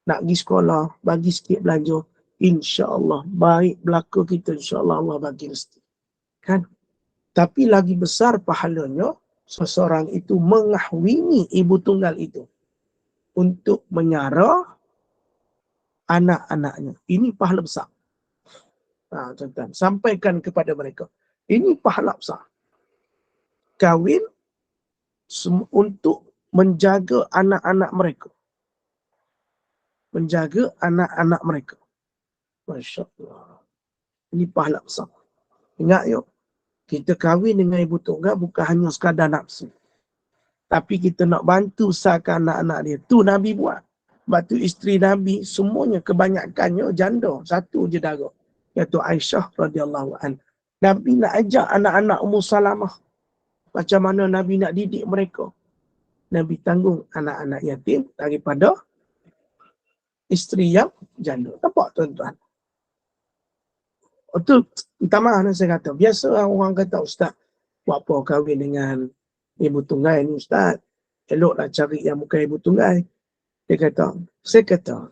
Nak pergi sekolah, bagi sikit belanja. InsyaAllah, baik belaka kita, insyaAllah Allah bagi rezeki. Kan? Tapi lagi besar pahalanya, seseorang itu mengahwini ibu tunggal itu untuk menyara anak-anaknya. Ini pahala besar. Tuan-tuan, sampaikan kepada mereka. Ini pahala besar. Kahwin untuk menjaga anak-anak mereka. Menjaga anak-anak mereka. Masya Allah. Ini pahala besar. Ingat yuk, kita kahwin dengan ibu tunggal bukan hanya sekadar nafsu. Tapi kita nak bantu besarkan anak-anak dia. Tu Nabi buat. Sebab tu isteri Nabi semuanya kebanyakannya janda. Satu je darah. Iaitu Aisyah radhiyallahu anha. Nabi nak ajak anak-anak Ummu Salamah. Macam mana Nabi nak didik mereka. Nabi tanggung anak-anak yatim daripada isteri yang janda. Nampak tuan-tuan? Itu minta maaf saya kata. Biasa orang kata, Ustaz, buat apa kahwin dengan ibu tunggal ni Ustaz? Eloklah cari yang bukan ibu tunggal. Dia kata, saya kata,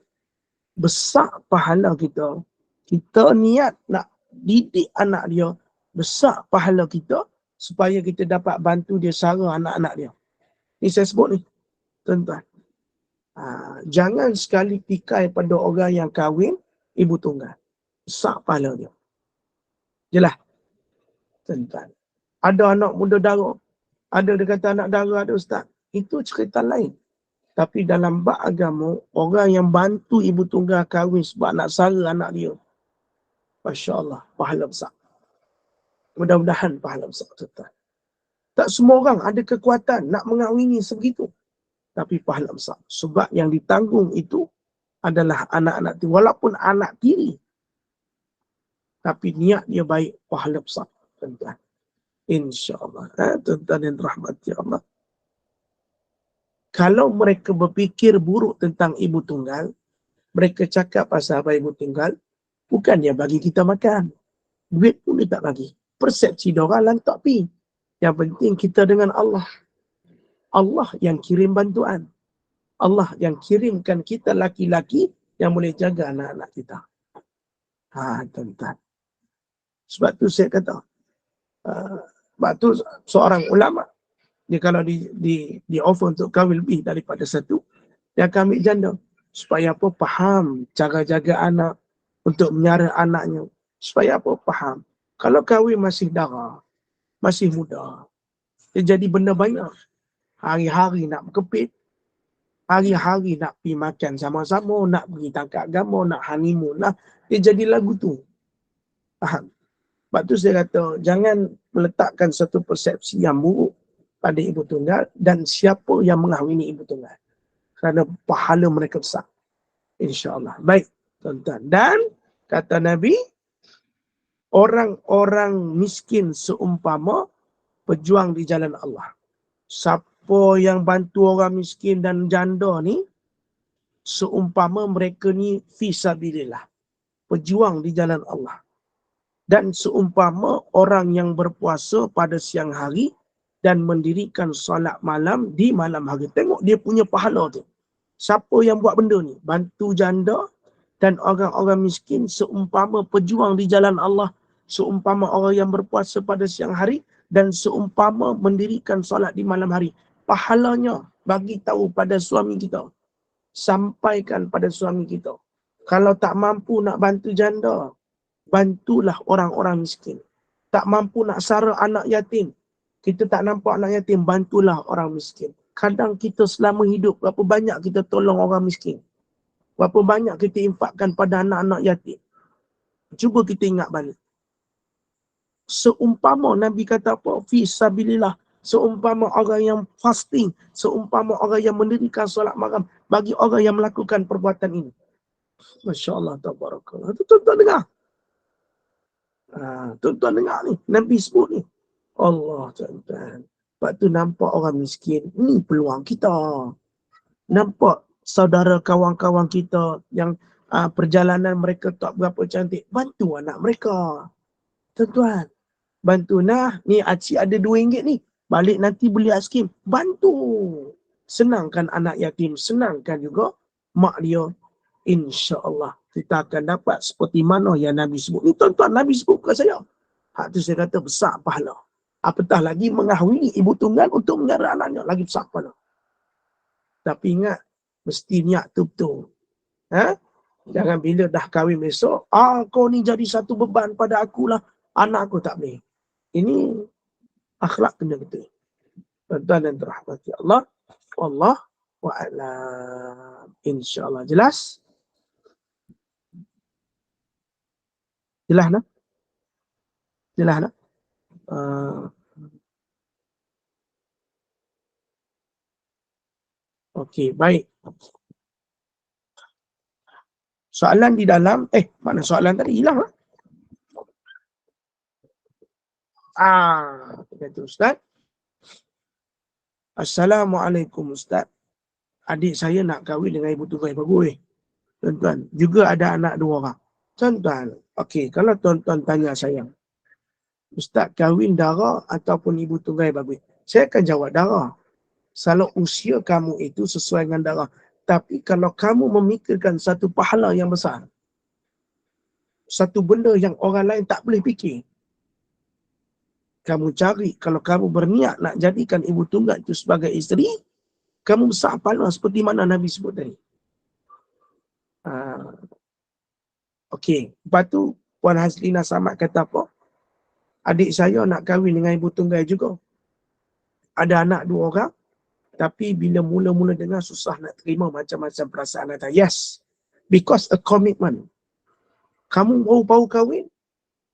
besar pahala kita. Kita niat nak didik anak dia. Besar pahala kita supaya kita dapat bantu dia sara anak-anak dia. Ni saya sebut ni, tuan-tuan. Jangan sekali pikai pada orang yang kahwin ibu tunggal. Besar pahala dia. Jelas, tuan-tuan. Ada anak muda dara. Ada dia kata anak dara ada Ustaz. Itu cerita lain. Tapi dalam bab agama, orang yang bantu ibu tunggal kahwin sebab nak sara anak dia. Masya Allah, pahala besar. Mudah-mudahan pahala besar, tuan-tuan. Tak semua orang ada kekuatan nak mengahwini sebegitu. Tapi pahala besar. Sebab yang ditanggung itu adalah anak-anak tiri. Walaupun anak tiri. Tapi niat dia baik, pahala besar, tuan-tuan. InsyaAllah. Tuan-tuan yang rahmati Allah. Kalau mereka berfikir buruk tentang ibu tunggal, mereka cakap pasal ibu tunggal, bukan dia bagi kita makan. Duit pun dia tak bagi. Persepsi diorang lang tak pi. Yang penting kita dengan Allah. Allah yang kirim bantuan. Allah yang kirimkan kita laki-laki yang boleh jaga anak-anak kita. Tuan-tuan. Sebab tu saya kata, sebab tu seorang ulama, dia kalau di offer untuk kahwin lebih daripada satu, dia akan ambil janda. Supaya apa? Faham cara jaga anak, untuk menyara anaknya. Supaya apa? Faham. Kalau kahwin masih dara, masih muda, dia jadi benda banyak. Hari-hari nak berkepit, hari-hari nak pergi makan sama-sama, nak pergi tangkap gambar, nak honeymoon lah. Dia jadi lagu tu. Faham? Sebab tu saya kata, jangan meletakkan satu persepsi yang buruk pada ibu tunggal dan siapa yang mengahwini ibu tunggal. Kerana pahala mereka besar. InsyaAllah. Baik, tuan-tuan. Dan kata Nabi, orang-orang miskin seumpama pejuang di jalan Allah. Siapa yang bantu orang miskin dan janda ni, seumpama mereka ni fisabilillah. Pejuang di jalan Allah. Dan seumpama orang yang berpuasa pada siang hari dan mendirikan solat malam di malam hari. Tengok dia punya pahala tu. Siapa yang buat benda ni? Bantu janda dan orang-orang miskin seumpama pejuang di jalan Allah. Seumpama orang yang berpuasa pada siang hari dan seumpama mendirikan solat di malam hari. Pahalanya bagi tahu pada suami kita. Sampaikan pada suami kita. Kalau tak mampu nak bantu janda, bantulah orang-orang miskin. Tak mampu nak sara anak yatim, kita tak nampak anak yatim, bantulah orang miskin. Kadang kita selama hidup, berapa banyak kita tolong orang miskin. Berapa banyak kita infakkan pada anak-anak yatim. Cuba kita ingat balik. Seumpama Nabi kata apa? Fisabilillah. Seumpama orang yang fasting. Seumpama orang yang mendirikan solat malam. Bagi orang yang melakukan perbuatan ini. Masya Allah. Tabarakallah. Tuan-tuan dengar. Tuan-tuan dengar ni. Nabi sebut ni. Allah, tuan-tuan. Sebab tu nampak orang miskin. Ni peluang kita. Nampak saudara kawan-kawan kita yang perjalanan mereka tak berapa cantik. Bantu anak mereka. Tuan-tuan. Bantu nah. Ni acik ada RM2 ni. Balik nanti beli aiskrim. Bantu. Senangkan anak yatim. Senangkan juga mak dia. InsyaAllah. Kita akan dapat seperti mana yang Nabi sebut. Ni tuan-tuan Nabi sebut ke saya. Hak tu saya kata besar pahala. Apatah lagi mengahwini ibu tunggal untuk menyara anaknya. Lagi besar pahala. Tapi ingat, mesti niat tu betul. Jangan bila dah kahwin besok, kau ni jadi satu beban pada akulah, anak aku tak boleh. Ini akhlak kena betul. Tuan-tuan dan terahmati Allah, Allah wa'alam. InsyaAllah. Jelas? Jelas nak? Jelas nak? Okey, baik. Soalan di dalam, mana soalan tadi? Hilang lah. Kata Ustaz. Assalamualaikum Ustaz. Adik saya nak kahwin dengan ibu tunggal bagus. Tuan-tuan, juga ada anak 2 orang. Tuan-tuan, okey, kalau tuan-tuan tanya saya, Ustaz kahwin dara ataupun ibu tunggal bagus? Saya akan jawab dara. Kalau usia kamu itu sesuai dengan dara. Tapi kalau kamu memikirkan satu pahala yang besar, satu benda yang orang lain tak boleh fikir, kamu cari, kalau kamu berniat nak jadikan ibu tunggal itu sebagai isteri, kamu besar pahala seperti mana Nabi sebut tadi. Okey, lepas tu Puan Haslina Samad kata apa? Adik saya nak kahwin dengan ibu tunggal juga. Ada anak 2 orang, tapi bila mula-mula dengar susah nak terima macam-macam perasaan. Yes, because a commitment. Kamu baru kahwin?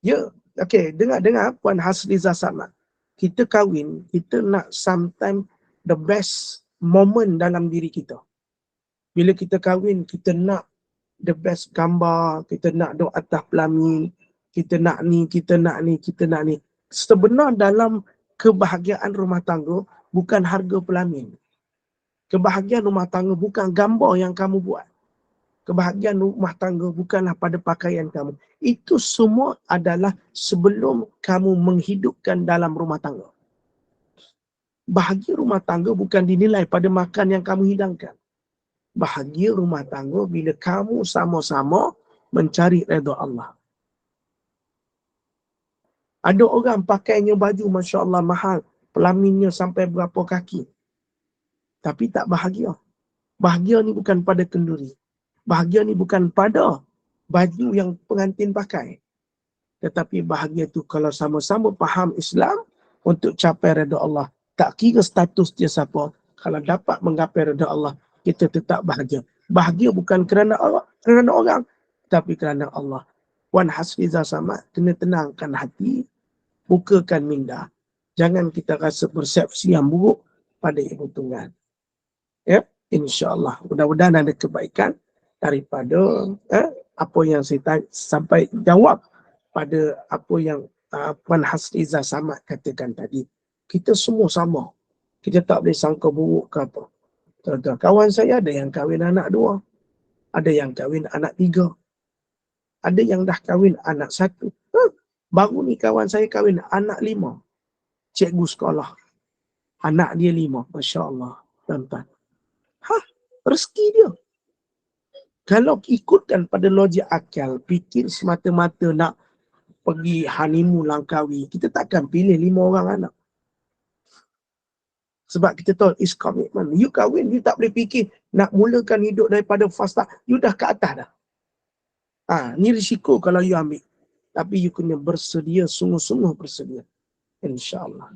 Ya, okey, dengar Puan Hasliza Samad. Kita kahwin, kita nak sometimes the best moment dalam diri kita. Bila kita kahwin, kita nak the best gambar, kita nak duk atas pelamin, kita nak ni, kita nak ni, kita nak ni. Sebenarnya dalam kebahagiaan rumah tangga bukan harga pelamin. Kebahagiaan rumah tangga bukan gambar yang kamu buat. Kebahagiaan rumah tangga bukanlah pada pakaian kamu. Itu semua adalah sebelum kamu menghidupkan dalam rumah tangga. Bahagia rumah tangga bukan dinilai pada makan yang kamu hidangkan. Bahagia rumah tangga bila kamu sama-sama mencari redha Allah. Ada orang pakainya baju Masya Allah mahal, pelaminnya sampai berapa kaki, tapi tak bahagia. Bahagia ni bukan pada kenduri. Bahagia ni bukan pada baju yang pengantin pakai. Tetapi bahagia tu kalau sama-sama faham Islam untuk capai redha Allah. Tak kira status dia siapa, kalau dapat menggapai redha Allah, kita tetap bahagia. Bahagia bukan kerana orang, tapi kerana Allah. Puan Hasliza Samad, kena tenangkan hati, bukakan minda. Jangan kita rasa persepsi yang buruk pada ibu tunggal. Ya, insya-Allah. Mudah-mudahan ada kebaikan daripada apa yang saya sampai jawab pada apa yang Puan Hasliza Samad katakan tadi. Kita semua sama. Kita tak boleh sangka buruk ke apa. Kawan saya ada yang kahwin anak 2. Ada yang kahwin anak 3. Ada yang dah kahwin anak 1. Baru ni kawan saya kahwin anak 5. Cikgu sekolah. Anak dia 5. Masya Allah. Tuan-tuan. Rezeki dia. Kalau ikutkan pada logik akal, fikir semata-mata nak pergi honeymoon Langkawi, kita takkan pilih 5 orang anak. Sebab kita tahu is commitment. You kahwin, you tak boleh fikir nak mulakan hidup daripada fasta. You dah ke atas dah. Ni risiko kalau you ambil. Tapi you kena bersedia, sungguh-sungguh bersedia. InsyaAllah.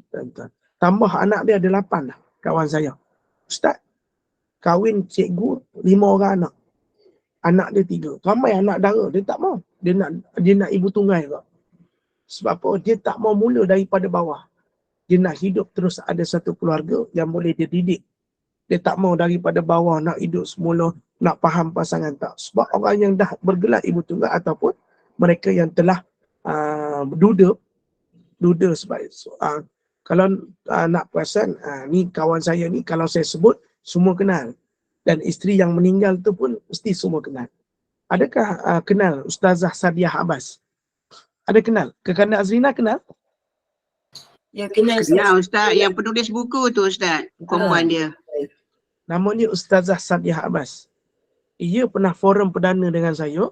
Tambah anak dia ada 8 dah, kawan saya. Ustaz, kahwin cikgu 5 orang anak. Anak dia 3. Ramai anak dara. Dia tak mau. Dia nak ibu tunggal juga. Sebab apa? Dia tak mau mula daripada bawah. Dia nak hidup terus ada satu keluarga yang boleh dia didik. Dia tak mau daripada bawah nak hidup semula, nak faham pasangan tak. Sebab orang yang dah bergelar ibu tunggal ataupun mereka yang telah duda sebab kalau nak perasan, ni kawan saya ni kalau saya sebut semua kenal. Dan isteri yang meninggal tu pun mesti semua kenal. Adakah kenal Ustazah Sadiah Abbas? Ada kenal? Kekanda Azrina kenal? Ya, kenal Ustaz. Yang penulis buku tu Ustaz. Perempuan dia. Nama dia Ustazah Sadiah Abbas. Ia pernah forum perdana dengan saya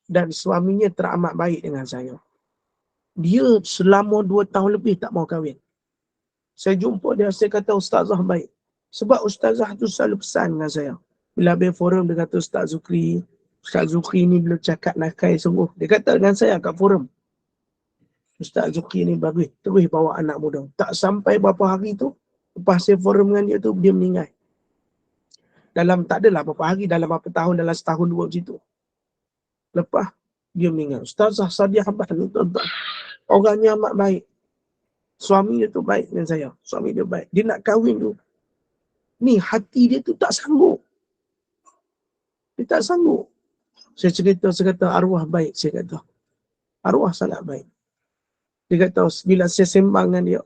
dan suaminya teramat baik dengan saya. Dia selama 2 tahun lebih tak mau kahwin. Saya jumpa dia, saya kata Ustazah baik. Sebab Ustazah tu selalu pesan dengan saya. Bila habis forum dia kata, Ustaz Zukri, Ustaz Zukri ni belum cakap nakai sungguh. Dia kata dengan saya kat forum, Ustaz Zukri ni bagus, terus bawa anak muda. Tak sampai berapa hari tu, lepas saya forum dengan dia tu, dia meninggal. Dalam tak adalah berapa hari, dalam berapa tahun, dalam setahun dua macam tu. Lepas dia meninggal. Ustazah Sadiah Abah ni tuan-tuan, orangnya amat baik. Suami dia tu baik dengan saya. Suami dia baik. Dia nak kahwin tu, ni hati dia tu tak sanggup. Dia tak sanggup. Saya kata arwah baik, saya kata. Arwah sangat baik. Dia kata bila saya sembang dengan dia,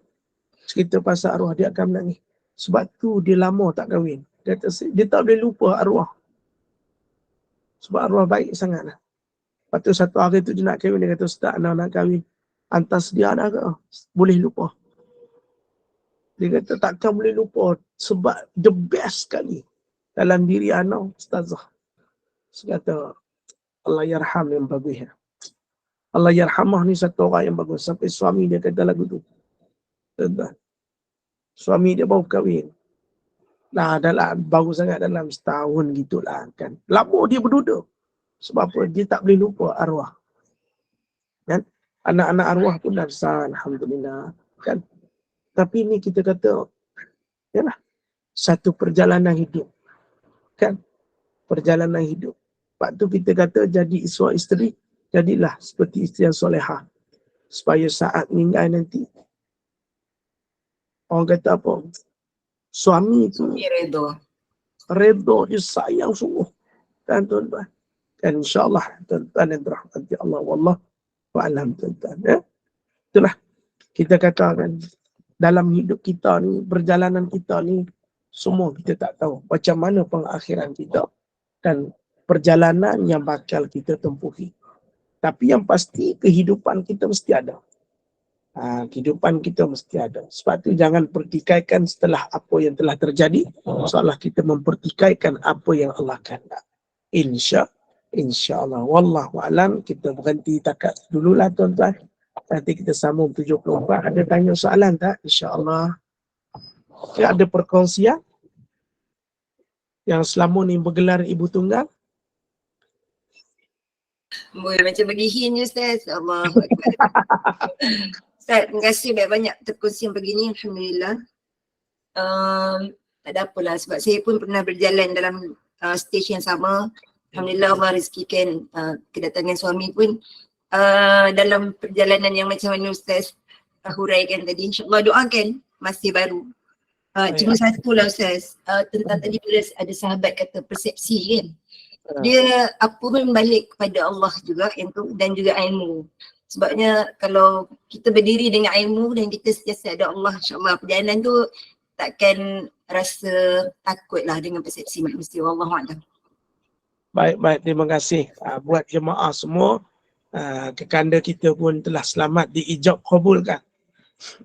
cerita pasal arwah, dia akan menangis. Sebab tu dia lama tak kahwin. Dia kata dia tak boleh lupa arwah. Sebab arwah baik sangat lah. Lepas tu satu hari tu dia nak kahwin, dia kata Ustaz nak kahwin. Antas dia dah ke? Boleh lupa. Dia kata takkan boleh lupa sebab the best sekali dalam diri anak Ustazah. Saya kata Allah yarham yang bagus. Allah yarhamah ni satu orang yang bagus. Sampai suami dia kata lagu tu. Suami dia baru kahwin. Nah, baru sangat dalam setahun gitulah kan. Lama dia berduda. Sebab apa? Dia tak boleh lupa arwah. Kan? Anak-anak arwah pun dah besar, alhamdulillah. Kan? Tapi ni kita kata, yalah, satu perjalanan hidup. Kan? Perjalanan hidup. Sebab tu kita kata jadi isteri, jadilah seperti isteri yang solehah. Supaya saat meninggal nanti, orang kata apa? Suami tu redha, dia sayang sungguh. Kan tuan-tuan? Dan insyaAllah tuan-tuan yang dirahmati Allah, wallah wa'alam tuan-tuan. Ya? Itulah kita katakan dalam hidup kita ni, perjalanan kita ni, semua kita tak tahu macam mana pengakhiran kita dan perjalanan yang bakal kita tempuhi. Tapi yang pasti kehidupan kita mesti ada. Kehidupan kita mesti ada. Sebab tu jangan pertikaikan setelah apa yang telah terjadi. Seolah kita mempertikaikan apa yang Allah kehendak. InsyaAllah. Wallahu a'lam. Kita berhenti takat dululah tuan-tuan. Nanti kita sambung 74. Ada tanya soalan tak? InsyaAllah. Ada perkongsian yang selama ni bergelar ibu tunggal? Boleh macam bagi hint je Ustaz. Allah. Ustaz, terima kasih banyak-banyak terkongsi begini. Alhamdulillah. Tak ada apalah sebab saya pun pernah berjalan dalam stage yang sama. Alhamdulillah Allah rezekikan kedatangan suami pun dalam perjalanan yang macam mana Ustaz huraikan tadi. InsyaAllah doakan masih baru. Cuma satu lah Ustaz, tentang tadi bila ada sahabat kata persepsi kan. Dia apa pun balik kepada Allah juga dan juga ilmu. Sebabnya kalau kita berdiri dengan ilmu dan kita sentiasa ada Allah, insyaAllah perjalanan tu takkan rasa takut lah dengan persepsi manusia. Wallahualam. Baik, terima kasih. Buat jemaah semua, kekanda kita pun telah selamat diijab kabulkan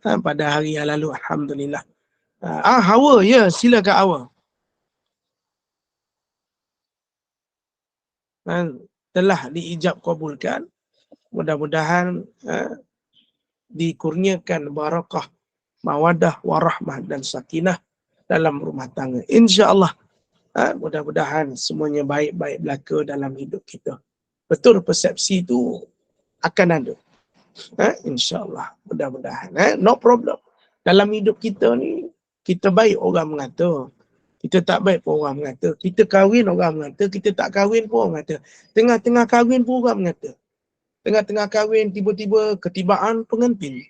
pada hari yang lalu, alhamdulillah. Hawa, ya, silakan Hawa. Telah diijab kabulkan. Mudah-mudahan dikurniakan barakah, mawadah, warahmah dan sakinah dalam rumah tangga. InsyaAllah. Mudah-mudahan semuanya baik-baik berlaku dalam hidup kita. Betul persepsi itu akan ada. InsyaAllah. Mudah-mudahan. No problem. Dalam hidup kita ni, kita baik orang mengata. Kita tak baik pun orang mengata. Kita kahwin orang mengata. Kita tak kahwin pun orang mengata. Tengah-tengah kahwin pun orang mengata. Tengah-tengah kahwin tiba-tiba ketibaan pengantin.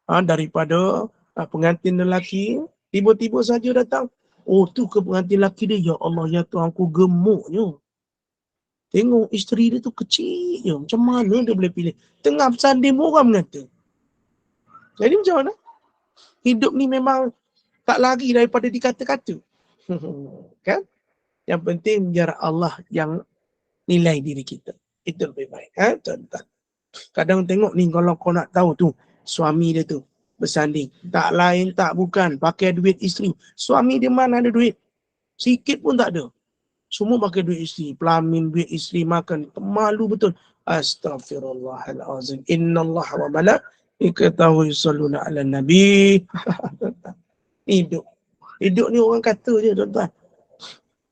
Daripada pengantin lelaki, tiba-tiba saja datang. Oh tu ke pengantin lelaki dia. Ya Allah, ya Tuhan, aku gemuknya. Tengok isteri dia tu kecil je. Macam mana dia boleh pilih? Tengah bersanding orang mengata. Jadi macam mana? Hidup ni memang tak lari daripada dikata-kata. Kan? Yang penting biar Allah yang nilai diri kita. Itu lebih baik. Tuan-tuan. Kadang tengok ni kalau kau nak tahu tu, suami dia tu bersanding. Tak lain, tak bukan. Pakai duit isteri. Suami dia mana ada duit? Sikit pun tak ada. Semua pakai duit isteri. Pelamin duit isteri, makan. Malu betul. Astaghfirullahalazim. Innallaha wa malaikatahu yusalluna ala nabi. Hidup. Hidup ni orang kata je tuan-tuan.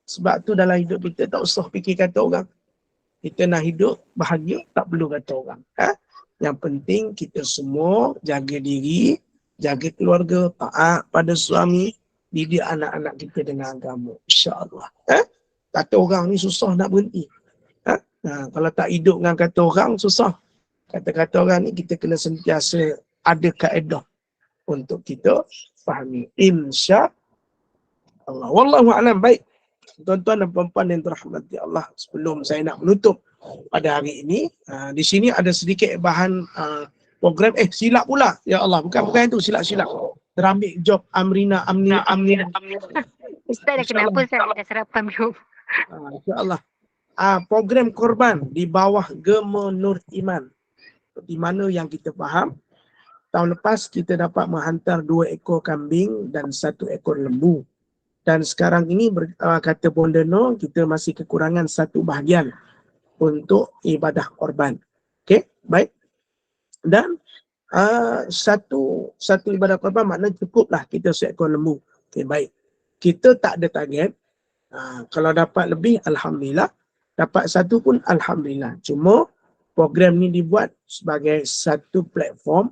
Sebab tu dalam hidup kita tak usah fikir kata orang. Kita nak hidup bahagia, tak perlu kata orang. Yang penting kita semua jaga diri, jaga keluarga, taat pada suami, didik anak-anak kita dengan agama. InsyaAllah. Kata orang ni susah nak berhenti. Kalau tak hidup dengan kata orang, susah. Kata-kata orang ni kita kena sentiasa ada kaedah untuk kita fahami. InsyaAllah. Wallahu a'lam. Baik. Tuan-tuan dan puan-puan yang dirahmati Allah, sebelum saya nak menutup pada hari ini, di sini ada sedikit bahan program. Silap pula. Ya Allah, bukan itu, silap-silap. Terambil job Amrina. Ustaz dah kenapa saya dah sarapan belum? InsyaAllah. Program korban di bawah Gema Nur Iman. Seperti mana yang kita faham, tahun lepas kita dapat menghantar 2 ekor kambing dan 1 ekor lembu. Dan sekarang ini kata Bonda Nur, kita masih kekurangan 1 bahagian untuk ibadah korban. Okey, baik. Dan satu ibadah korban maknanya cukuplah kita seekor lembu. Okey, baik. Kita tak ada target. Kalau dapat lebih, alhamdulillah. Dapat 1 pun alhamdulillah. Cuma program ni dibuat sebagai satu platform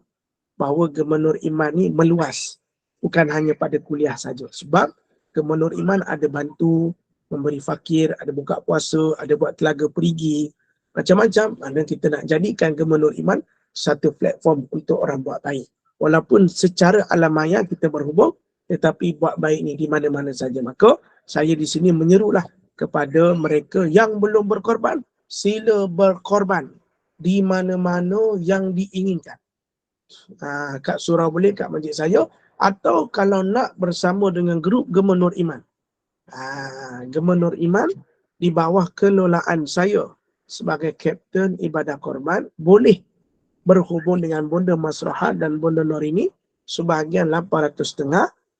bahawa Gema Nur Iman ni meluas. Bukan hanya pada kuliah saja. Sebab Gema Nur Iman ada bantu memberi fakir, ada buka puasa, ada buat telaga perigi, macam-macam. Dan kita nak jadikan Gema Nur Iman satu platform untuk orang buat baik. Walaupun secara alamiah kita berhubung, tetapi buat baik ni di mana-mana saja. Maka saya di sini menyerulah kepada mereka yang belum berkorban, sila berkorban di mana-mana yang diinginkan. Kat surau boleh, kat masjid saya, atau kalau nak bersama dengan grup Gema Nur Iman. Gema Nur Iman di bawah kelolaan saya sebagai kapten ibadah korban, boleh berhubung dengan Bonda Masrahah dan Bonda Nur ini, sebahagian 850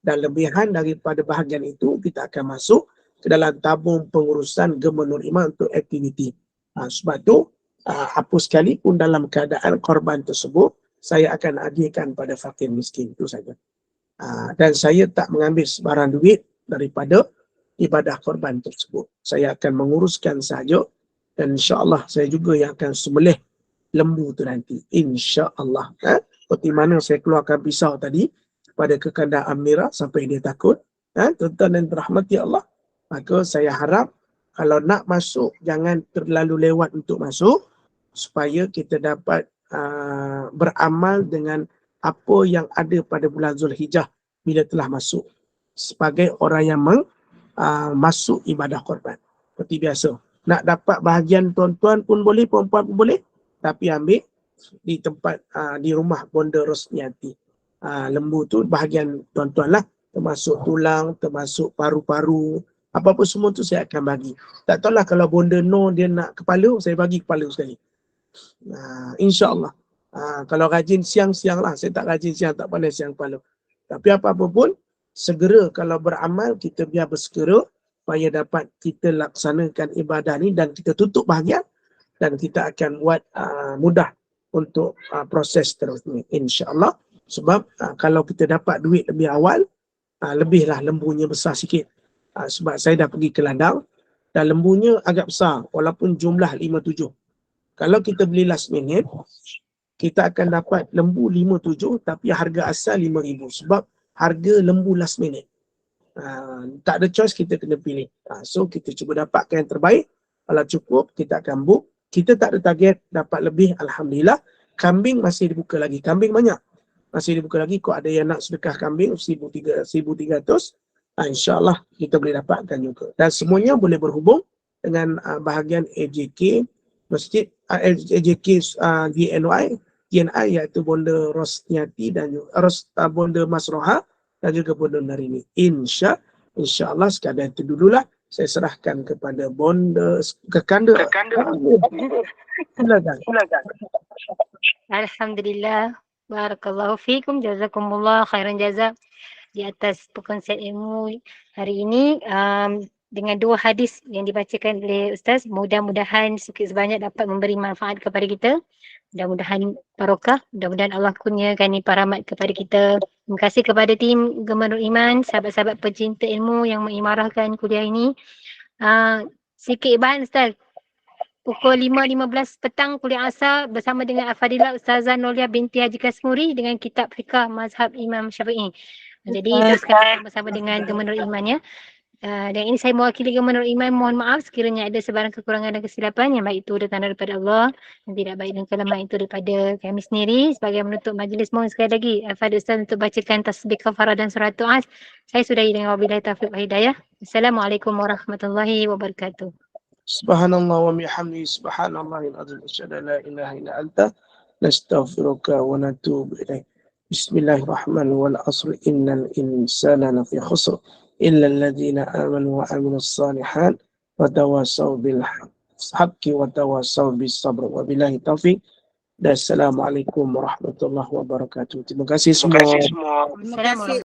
dan lebihan daripada bahagian itu kita akan masuk ke dalam tabung pengurusan Gema Nur Iman untuk aktiviti. Sebab tu apa sekalipun dalam keadaan korban tersebut, saya akan hadiahkan pada fakir miskin, itu saja. Dan saya tak mengambil sebarang duit daripada ibadah korban tersebut. Saya akan menguruskan sahaja, dan insya-Allah saya juga yang akan sembelih lembu tu nanti. Insya-Allah. Seperti mana saya keluarkan pisau tadi pada kekandang Amira sampai dia takut. Tuan-tuan dan dirahmati Allah. Maka saya harap kalau nak masuk, jangan terlalu lewat untuk masuk, supaya kita dapat beramal dengan apa yang ada pada bulan Zulhijjah bila telah masuk, sebagai orang yang masuk ibadah korban. Seperti biasa, nak dapat bahagian tuan-tuan pun boleh, perempuan pun boleh, tapi ambil di tempat di rumah Bonda Rosniati. Lembu tu bahagian tuan-tuan lah, termasuk tulang, termasuk paru-paru, apa-apa semua tu saya akan bagi. Tak tahulah kalau Bonda No dia nak kepala, saya bagi kepala sekali. InsyaAllah. Kalau rajin siang-siang lah, saya tak rajin siang, tak pandai siang kepala. Tapi apa-apa pun, segera kalau beramal, kita biar bersegera supaya dapat kita laksanakan ibadah ni dan kita tutup bahagian, dan kita akan buat mudah untuk proses terusnya, insya-Allah. Sebab kalau kita dapat duit lebih awal, lebihlah lembunya besar sikit. Sebab saya dah pergi ke ladang dan lembunya agak besar walaupun jumlah 5-7. Kalau kita beli last minute, kita akan dapat lembu 5-7 tapi harga asal 5,000 sebab harga lembu last minute. Tak ada choice, kita kena pilih. So kita cuba dapatkan yang terbaik. Kalau cukup, kita akan book. Kita tak ada target dapat lebih, alhamdulillah. Kambing masih dibuka lagi. Kambing banyak. Masih dibuka lagi. Kalau ada yang nak sedekah kambing 1,300, insya-Allah kita boleh dapatkan juga. Dan semuanya boleh berhubung dengan bahagian AJK Masjid, AJK GNI, iaitu Bonda Rosniati dan Bonda Masrahah dan juga Bonda Narini. Insya-Allah sekadar itu dululah. Saya serahkan kepada Bonda Kekanda. Silakan. Alhamdulillah. Barakallahu fikum. Jazakumullah khairan jazak di atas perkongsian ilmu hari ini. Dengan 2 hadis yang dibacakan oleh Ustaz, mudah-mudahan sikit sebanyak dapat memberi manfaat kepada kita. Mudah-mudahan barokah, mudah-mudahan Allah kurniakan rahmat kepada kita. Terima kasih kepada tim Gema Nur Iman, sahabat-sahabat pecinta ilmu yang mengimarahkan kuliah ini. Sikit bahan Ustaz. pukul 5.15 petang kuliah asar bersama dengan Al-Fadilah Ustazah Nolia binti Haji Kasmuri dengan kitab Fiqh Mazhab Imam Syafi'i. Jadi teruskan bersama dengan Gemenur Iman ya. Dan ini saya mewakili Gemenur Iman, mohon maaf sekiranya ada sebarang kekurangan dan kesilapan yang baik itu datang daripada Allah, yang tidak baik dan kelemahan itu daripada kami sendiri. Sebagai menutup majlis, mohon sekali lagi Al-Fadhil Ustaz untuk bacakan tasbih kafarah dan surat doa. Saya sudahi dengan wabillahi taufiq wa hidayah. Assalamualaikum warahmatullahi wabarakatuh. Subhanallah wa bihamdihi subhanallahil azim asyhadu an la ilaha illa anta nastaghfiruka wa natubu ilaik. Bismillahirrahmanirrahim. Wal 'asri innal insana lafi khusr illa alladhina amanu wa 'amilus shalihat wa tawassaw bil haqqi wa tawassaw bis sabr. Wabillahi taufiq. Assalamualaikum warahmatullahi wabarakatuh. Terima kasih semua. Terima kasih.